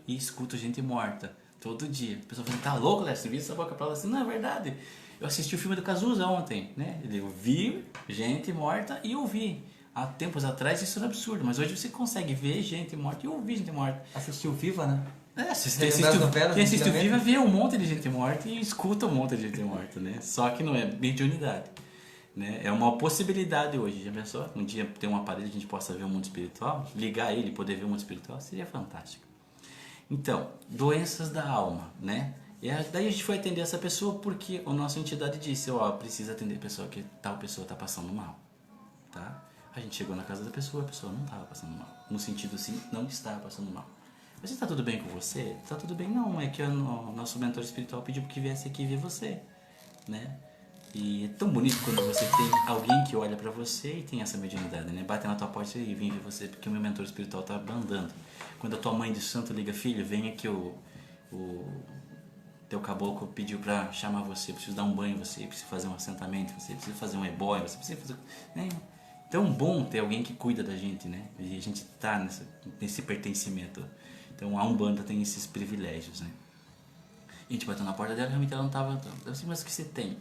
C: e escuto gente morta todo dia. A pessoa fala, tá louco, Léo? Você viu essa boca pra lá? Assim, não, é verdade. Eu assisti o filme do Cazuza ontem, né? Eu vi gente morta e ouvi. Há tempos atrás isso era absurdo, mas hoje você consegue ver gente morta e ouvir gente morta.
D: Assistiu Viva, né?
C: Quem
D: novelas,
C: assiste o Viva vê um monte de gente morta e escuta um monte de gente morta, né? Só que não é mediunidade, né? É uma possibilidade hoje. Já pensou? Um dia ter um aparelho que a gente possa ver o mundo espiritual, ligar ele, poder ver o mundo espiritual, seria fantástico. Então, doenças da alma, né? E daí a gente foi atender essa pessoa porque a nossa entidade disse, precisa atender a pessoa que tal pessoa está passando mal, tá? A gente chegou na casa da pessoa, a pessoa não estava passando mal. No sentido assim, não estava passando mal. Mas está tudo bem com você? Está tudo bem? Não, é que o nosso mentor espiritual pediu que viesse aqui ver você, né? E é tão bonito quando você tem alguém que olha pra você e tem essa mediunidade, né? Bate na tua porta e vem ver você, porque o meu mentor espiritual tá andando. Quando a tua mãe de santo liga, filho, vem aqui, o teu caboclo pediu pra chamar você, preciso dar um banho, você precisa fazer um assentamento, você precisa fazer um ebói, você precisa fazer... Né? Tão bom ter alguém que cuida da gente, né? E a gente tá nesse pertencimento. Então a Umbanda tem esses privilégios, né? E a gente bateu na porta dela e realmente ela não tava... Eu assim, mas o que você tem?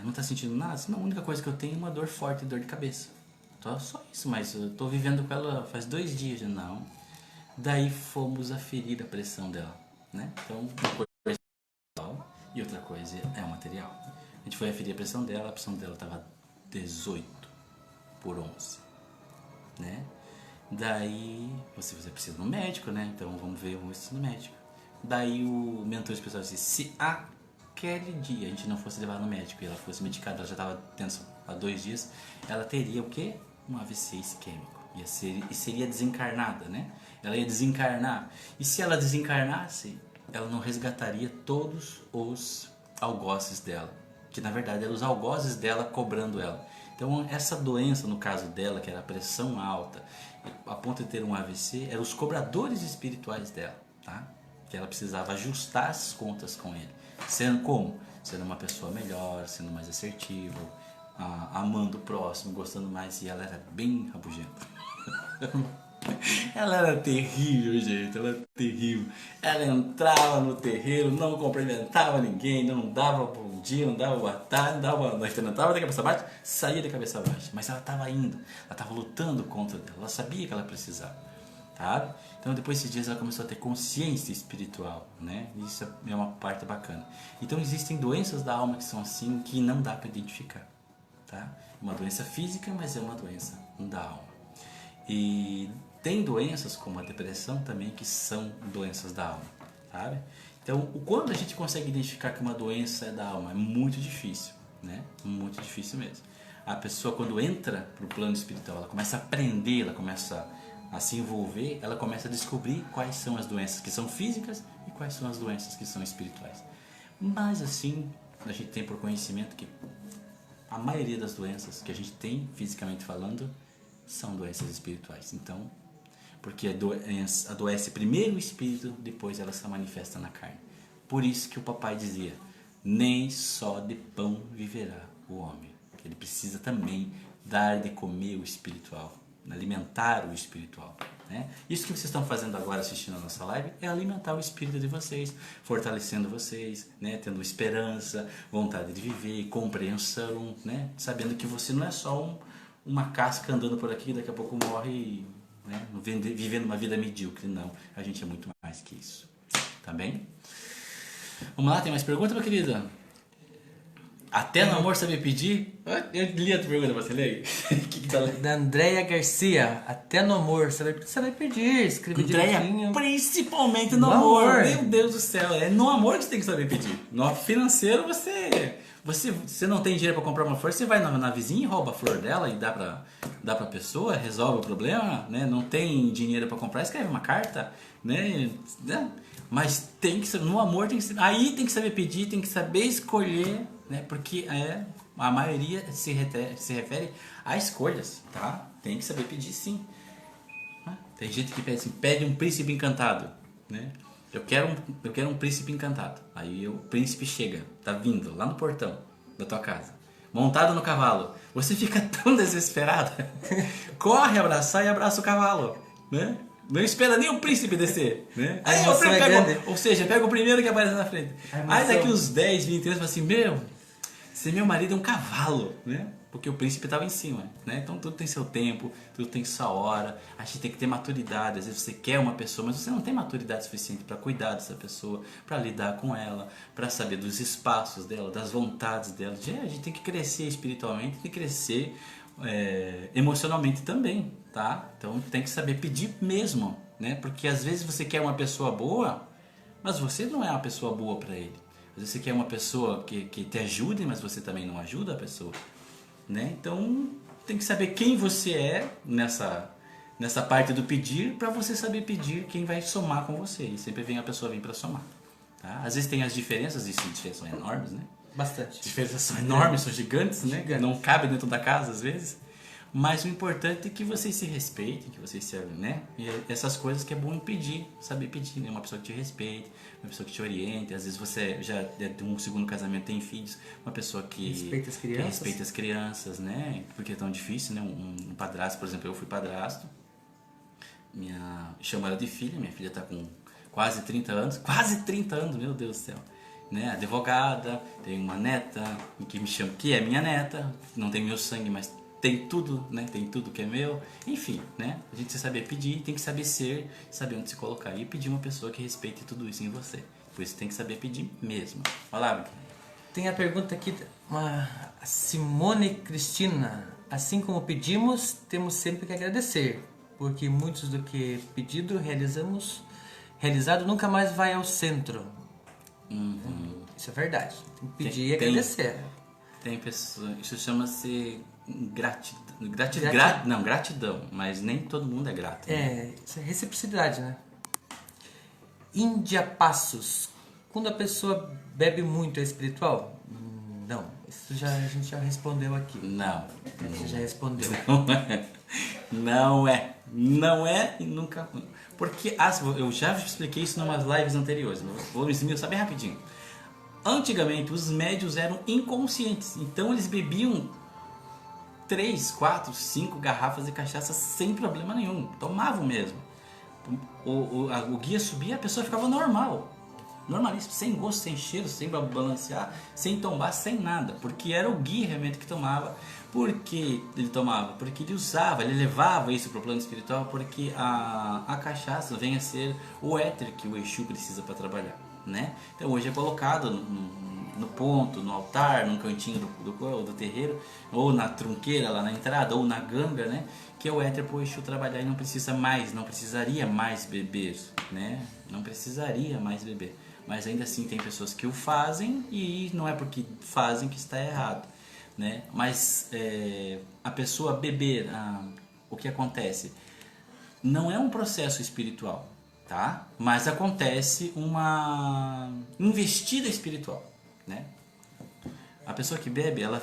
C: Não tá sentindo nada? Não, a única coisa que eu tenho é uma dor forte, dor de cabeça. Só isso, mas eu tô vivendo com ela faz 2 dias já, não. Daí fomos aferir a pressão dela, né? Então, uma coisa é espiritual e outra coisa é o material. A gente foi aferir a pressão dela tava 18/11, né? Daí, você precisa de um médico, né? Então vamos isso no médico. Daí o mentor espiritual disse, se aquele dia a gente não fosse levar no médico e ela fosse medicada, ela já estava tendo há 2 dias, ela teria o quê? Um AVC isquêmico. E seria desencarnada, né? Ela ia desencarnar. E se ela desencarnasse, ela não resgataria todos os algozes dela. Que na verdade eram os algozes dela cobrando ela. Então essa doença, no caso dela, que era a pressão alta, a ponto de ter um AVC, eram os cobradores espirituais dela, tá? Que ela precisava ajustar as contas com ele. Sendo como? Sendo uma pessoa melhor, sendo mais assertivo, amando o próximo, gostando mais. E ela era bem rabugenta. Ela era terrível, gente. Ela era terrível. Ela entrava no terreiro, não cumprimentava ninguém, não dava bom dia, não dava boa tarde, não dava boa noite. Ela entrava de cabeça baixa, saía de cabeça baixa. Mas ela estava indo, ela estava lutando contra dela. Ela sabia que ela precisava. Tá? Então depois desses dias ela começou a ter consciência espiritual, né? Isso é uma parte bacana. Então existem doenças da alma que são assim, que não dá para identificar, tá? Uma doença física, mas é uma doença da alma. E tem doenças como a depressão também que são doenças da alma, sabe? Então quando a gente consegue identificar que uma doença é da alma, é muito difícil, né? Muito difícil mesmo. A pessoa quando entra pro plano espiritual, ela começa a aprender, ela começa a se envolver, ela começa a descobrir quais são as doenças que são físicas e quais são as doenças que são espirituais. Mas assim, a gente tem por conhecimento que a maioria das doenças que a gente tem, fisicamente falando, são doenças espirituais. Então, porque adoece primeiro o espírito, depois ela se manifesta na carne. Por isso que o papai dizia, nem só de pão viverá o homem. Ele precisa também dar de comer o espiritual, alimentar o espiritual, né? Isso que vocês estão fazendo agora assistindo a nossa live é alimentar o espírito de vocês, fortalecendo vocês, né? Tendo esperança, vontade de viver, compreensão, né? Sabendo que você não é só uma casca andando por aqui e daqui a pouco morre, né? Vivendo uma vida medíocre, não. A gente é muito mais que isso, tá bem? Vamos lá, tem mais pergunta, meu querido? Até no amor saber pedir? Eu li a tua pergunta, você lê? Que tá lendo?
D: Da Andréia Garcia, até no amor, você vai pedir, escreve
C: Andréia,
D: direitinho.
C: principalmente no
D: No
C: amor.
D: amor.
C: Meu Deus do céu, é no amor que você tem que saber pedir. No financeiro, você não tem dinheiro para comprar uma flor, você vai na vizinha e rouba a flor dela e dá pra pessoa, resolve o problema, né? Não tem dinheiro para comprar, escreve uma carta, né? Mas tem que saber, no amor aí tem que saber pedir, tem que saber escolher, né? Porque a maioria se refere a escolhas, tá? Tem que saber pedir, sim. Tem gente que pede assim, pede um príncipe encantado, né? Eu quero um príncipe encantado. Aí o príncipe chega, tá vindo lá no portão da tua casa, montado no cavalo. Você fica tão desesperado, corre abraçar e abraça o cavalo, né? Não espera nem o príncipe descer, né?
D: A emoção é grande.
C: Ou seja, pega o primeiro que aparece na frente.
D: A emoção.
C: Aí daqui uns 10, 20 anos, fala assim, se meu marido é um cavalo, né? Porque o príncipe estava em cima, né? Então tudo tem seu tempo, tudo tem sua hora. A gente tem que ter maturidade. Às vezes você quer uma pessoa, mas você não tem maturidade suficiente para cuidar dessa pessoa, para lidar com ela, para saber dos espaços dela, das vontades dela. A gente tem que crescer espiritualmente, tem que crescer emocionalmente também, tá? Então tem que saber pedir mesmo, né? Porque às vezes você quer uma pessoa boa, mas você não é uma pessoa boa para ele. Às vezes você quer uma pessoa que te ajude, mas você também não ajuda a pessoa, né? Então tem que saber quem você é nessa parte do pedir, para você saber pedir quem vai somar com você. E sempre vem a pessoa para somar, tá? Às vezes tem as diferenças, e as diferenças são enormes, né?
D: Bastante.
C: As diferenças são enormes, são gigantes, né?
D: Gigantes.
C: Não cabe dentro da casa às vezes. Mas o importante é que vocês se respeitem, que vocês se, né? E essas coisas que é bom pedir, saber pedir, né? Uma pessoa que te respeite, uma pessoa que te oriente. Às vezes você já de um segundo casamento tem filhos, uma pessoa que
D: Respeita as crianças.
C: que respeita as crianças, né? Porque é tão difícil, né? Um padrasto, por exemplo, eu fui padrasto, chamo ela de filha, minha filha tá com quase 30 anos, meu Deus do céu. Né, advogada, tenho uma neta que me chama, que é minha neta, não tem meu sangue, mas tem tudo, né? Tem tudo que é meu. Enfim, né? A gente tem que saber pedir, tem que saber ser, saber onde se colocar e pedir uma pessoa que respeite tudo isso em você. Por isso tem que saber pedir mesmo. Olha lá,
D: Tem a pergunta aqui, a Simone Cristina. Assim como pedimos, temos sempre que agradecer, porque muitos do que pedido realizado nunca mais vai ao centro. Isso é verdade. Tem que pedir e agradecer.
C: Tem pessoas, isso chama-se gratidão,
D: Gratidão.
C: gratidão, mas nem todo mundo é grato. Né?
D: Isso é reciprocidade, né? Índia Passos. Quando a pessoa bebe muito, é espiritual? Não. Isso a gente já respondeu aqui.
C: Não.
D: Você já respondeu.
C: Não é e nunca. Porque eu já expliquei isso em umas lives anteriores. Vou resumir só bem rapidinho. Antigamente os médios eram inconscientes, então eles bebiam 3, 4, 5 garrafas de cachaça sem problema nenhum, tomavam mesmo. O guia subia, a pessoa ficava normalíssimo, sem gosto, sem cheiro, sem balancear, sem tombar, sem nada, porque era o guia realmente que tomava. Por que ele tomava? Porque ele usava, ele levava isso para o plano espiritual, porque a cachaça vem a ser o éter que o Exu precisa para trabalhar, né? Então hoje é colocado no ponto, no altar, num cantinho do terreiro, ou na trunqueira lá na entrada, ou na ganga, né? Que é o éter para o Exu trabalhar e não precisaria mais beber, né? Não precisaria mais beber. Mas ainda assim tem pessoas que o fazem e não é porque fazem que está errado, né? Mas a pessoa beber, o que acontece? Não é um processo espiritual, tá? Mas acontece uma investida espiritual, né? A pessoa que bebe, ela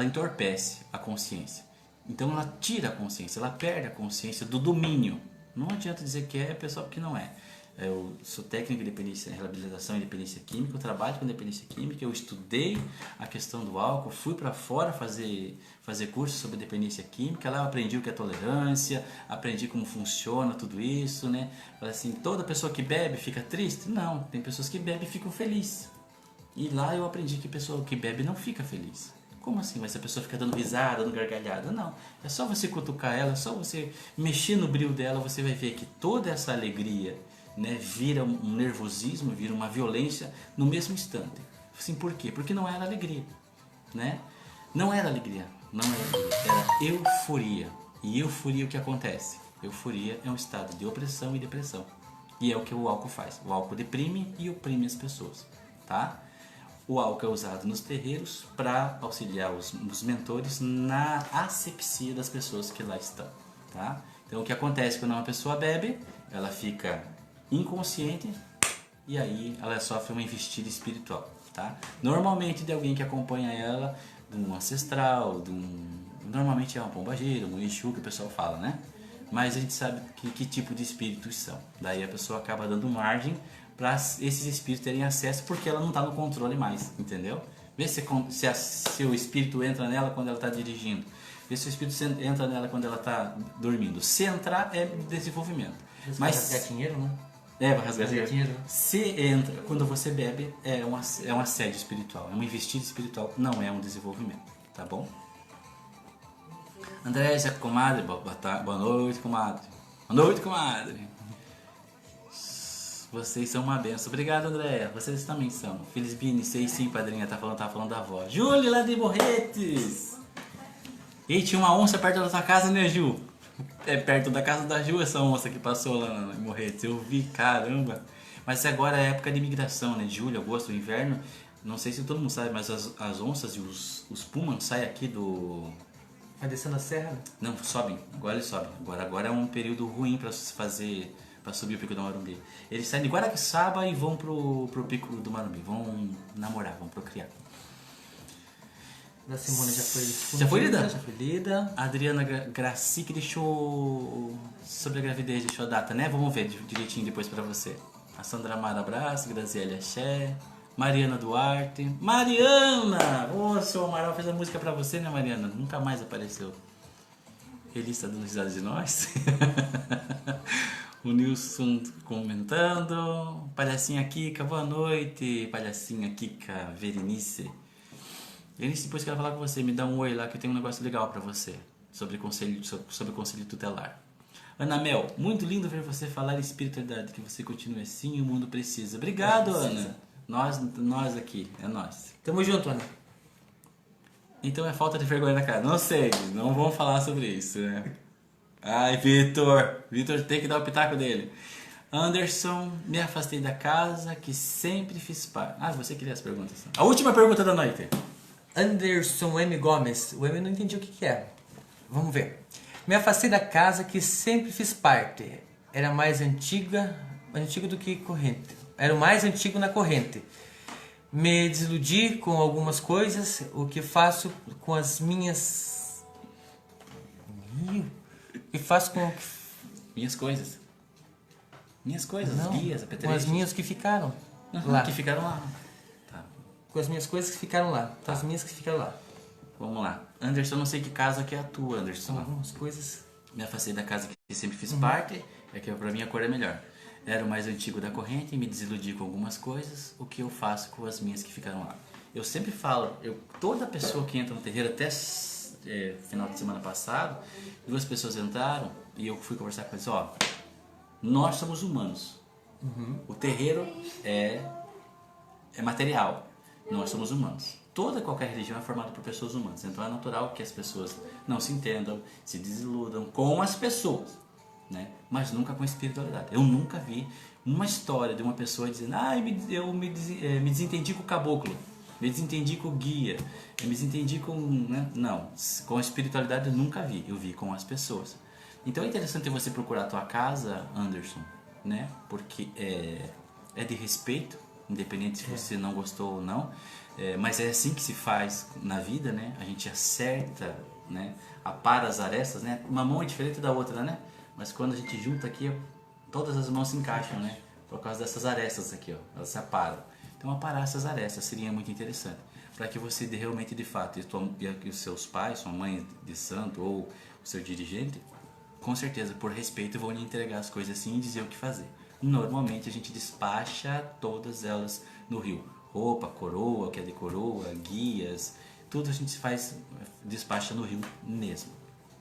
C: entorpece a consciência. Então ela tira a consciência, ela perde a consciência do domínio. Não adianta dizer que é pessoal, porque não é. Eu sou técnico de reabilitação e dependência química, eu trabalho com dependência química, eu estudei a questão do álcool, fui para fora fazer curso sobre dependência química, lá eu aprendi o que é tolerância, aprendi como funciona tudo isso, né? Assim, toda pessoa que bebe fica triste? Não, tem pessoas que bebem e ficam felizes. E lá eu aprendi que pessoa que bebe não fica feliz. Como assim? Mas a pessoa fica dando risada, dando gargalhada? Não, é só você cutucar ela, é só você mexer no brilho dela, você vai ver que toda essa alegria né, vira um nervosismo, vira uma violência no mesmo instante. Assim, por quê? Porque não era alegria, né? Não era alegria, era euforia. E euforia, o que acontece? Euforia é um estado de opressão e depressão. E é o que o álcool faz. O álcool deprime e oprime as pessoas, tá? O álcool é usado nos terreiros para auxiliar os mentores na asepsia das pessoas que lá estão, tá? Então o que acontece quando uma pessoa bebe, ela fica inconsciente e aí ela sofre uma investida espiritual, tá? Normalmente de alguém que acompanha ela, de um ancestral, normalmente é um pombageiro, um Exu que o pessoal fala, né? Mas a gente sabe que tipo de espíritos são. Daí a pessoa acaba dando margem para esses espíritos terem acesso porque ela não está no controle mais, entendeu? Vê se o espírito entra nela quando ela está dirigindo. Vê se o espírito entra nela quando ela está dormindo. Se entrar é desenvolvimento. Mas
D: rasgar dinheiro, né?
C: vai rasgar dinheiro. Se entra, quando você bebe, é um assédio espiritual, é uma investida espiritual, não é um desenvolvimento, tá bom? André, comadre, boa noite, comadre. Boa noite, comadre. Vocês são uma benção. Obrigado, André. Vocês também são. Felisbine, sei sim, padrinha. Tá falando da avó. Júlia, lá de Morretes. E tinha uma onça perto da tua casa, né, Ju? É perto da casa da Ju essa onça que passou lá em Morretes. Eu vi, caramba. Mas agora é época de migração, né? Julho, agosto, inverno. Não sei se todo mundo sabe, mas as onças e os pumas saem aqui do...
D: Vai descendo a serra? Né?
C: Não, sobem. Agora eles sobem. Agora é um período ruim para fazer... para subir o Pico do Marumbi. Eles saem de Guaraqueçaba e vão pro Pico do Marumbi. Vão namorar, vão procriar.
D: Da Simone já foi
C: lida?
D: Já foi lida.
C: A Adriana Graci que deixou sobre a gravidez, deixou a data, né? Vamos ver direitinho depois pra você. A Sandra Mara abraço, Graziele Axé, Mariana Duarte. Mariana! Ô, seu Amaral fez a música pra você, né, Mariana? Nunca mais apareceu. Ele está dando risada de nós. O Nilson comentando. Palhacinha Kika, boa noite. Palhacinha Kika, Verenice. Verenice, depois quero falar com você. Me dá um oi lá que eu tenho um negócio legal pra você. Sobre conselho tutelar. Ana Mel, muito lindo ver você falar espiritualidade. Que você continue assim e o mundo precisa. Obrigado, Ana. Nós aqui, é nós.
D: Tamo junto, Ana.
C: Então é falta de vergonha na cara. Não sei, não vamos falar sobre isso, né? Ai, Vitor tem que dar o pitaco dele. Anderson, me afastei da casa que sempre fiz parte. Ah, você queria as perguntas. A última pergunta da noite.
D: Anderson M. Gomes. O M eu não entendi o que é. Vamos ver. Me afastei da casa que sempre fiz parte. Era mais antigo do que corrente. Era o mais antigo na corrente. Me desiludi com algumas coisas. O que faço com as minhas... E faço com...
C: Minhas coisas,
D: não,
C: guias,
D: com
C: apetrechos.
D: as minhas que ficaram
C: lá. Que ficaram lá. Tá.
D: Com as minhas coisas que ficaram lá.
C: Tá.
D: Com as minhas que ficaram lá.
C: Vamos lá. Anderson, não sei que casa que é a tua, Anderson.
D: São algumas coisas...
C: Me afastei da casa que sempre fiz parte. É que pra mim a cor é melhor. Era o mais antigo da corrente e me desiludi com algumas coisas. O que eu faço com as minhas que ficaram lá? Eu sempre falo, toda pessoa que entra no terreiro, até final de semana passado, 2 pessoas entraram e eu fui conversar com eles, nós somos humanos. O terreiro é material, nós somos humanos. Qualquer religião é formada por pessoas humanas, então é natural que as pessoas não se entendam, se desiludam com as pessoas, né? Mas nunca com espiritualidade. Eu nunca vi uma história de uma pessoa dizendo, eu me desentendi com o caboclo, me desentendi com o guia, eu me desentendi com... Né? Não, com a espiritualidade eu nunca vi, eu vi com as pessoas. Então é interessante você procurar a tua casa, Anderson, né? Porque é de respeito, independente se você não gostou ou não, mas é assim que se faz na vida, né? A gente acerta, né? Apara as arestas, né? Uma mão é diferente da outra, né? Mas quando a gente junta aqui, todas as mãos se encaixam, né? Por causa dessas arestas aqui, ó, elas se aparam. Então aparar essas arestas seria muito interessante, para que você realmente, de fato, e os seus pais, sua mãe de santo ou o seu dirigente, com certeza, por respeito, vão lhe entregar as coisas assim e dizer o que fazer. Normalmente a gente despacha todas elas no rio. Roupa, coroa, o que é de coroa, guias, tudo a gente despacha no rio mesmo,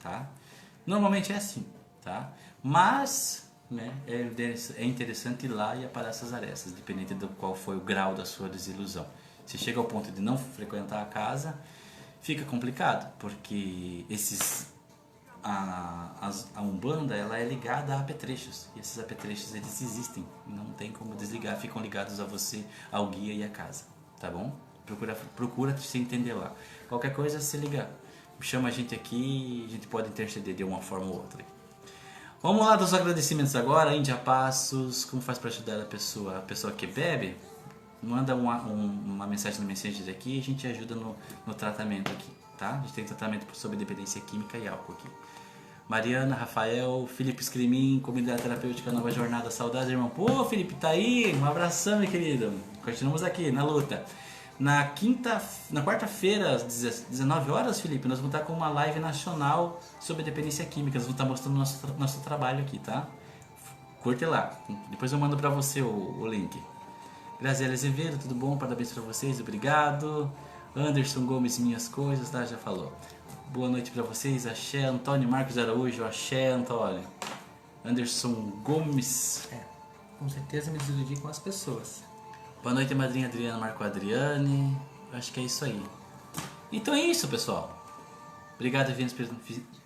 C: tá? Normalmente é assim, tá? Mas né, é interessante ir lá e aparar essas arestas, dependendo do qual foi o grau da sua desilusão. Se chega ao ponto de não frequentar a casa, fica complicado, porque a Umbanda ela é ligada a apetrechos, e esses apetrechos eles existem, não tem como desligar, ficam ligados a você, ao guia e à casa, tá bom? Procura se entender lá. Qualquer coisa, se liga, chama a gente aqui, a gente pode interceder de uma forma ou outra. Vamos lá dos agradecimentos agora. Índia Passos, como faz para ajudar a pessoa que bebe? Manda uma mensagem no Messenger aqui e a gente ajuda no tratamento aqui, tá? A gente tem tratamento sobre dependência química e álcool aqui. Mariana, Rafael, Felipe Escrimin, Comunidade Terapêutica Nova Jornada, saudades, irmão. Pô, Felipe, tá aí? Um abração, meu querido. Continuamos aqui na luta. Na quarta-feira, às 19 horas, Felipe, nós vamos estar com uma live nacional sobre dependência química. Nós vamos estar mostrando nosso trabalho aqui, tá? Curte lá. Depois eu mando pra você o link. Graziela Azevedo, tudo bom? Parabéns pra vocês, obrigado. Anderson Gomes, minhas coisas, tá? Já falou. Boa noite pra vocês, Axé. Antônio Marcos Araújo, Axé, Antônio. Anderson Gomes.
D: Com certeza me desiludi com as pessoas.
C: Boa noite, madrinha Adriana, Marco Adriane. Eu acho que é isso aí. Então é isso, pessoal. Obrigado, Divino Espírito.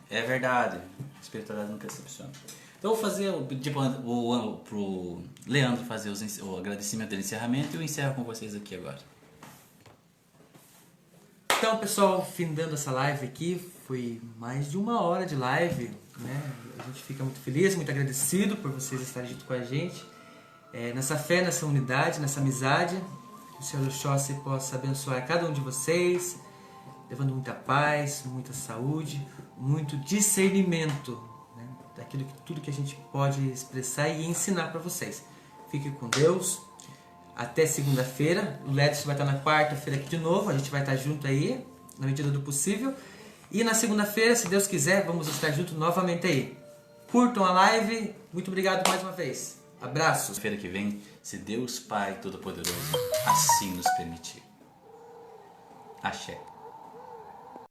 C: É verdade. Espiritualidade nunca decepciona. Então eu vou fazer pro Leandro fazer o agradecimento do encerramento e eu encerro com vocês aqui agora.
D: Então, pessoal, findando essa live aqui, foi mais de 1 hora de live, né? A gente fica muito feliz, muito agradecido por vocês estarem junto com a gente. Nessa fé, nessa unidade, nessa amizade, que o Senhor Oxóssi possa abençoar cada um de vocês, levando muita paz, muita saúde, muito discernimento, né, daquilo tudo que a gente pode expressar e ensinar para vocês. Fique com Deus, até segunda-feira. O Ledson vai estar na quarta-feira aqui de novo, a gente vai estar junto aí, na medida do possível. E na segunda-feira, se Deus quiser, vamos estar juntos novamente aí. Curtam a live, muito obrigado mais uma vez. Abraços.
C: Feira que vem, se Deus Pai Todo-Poderoso assim nos permitir. Axé.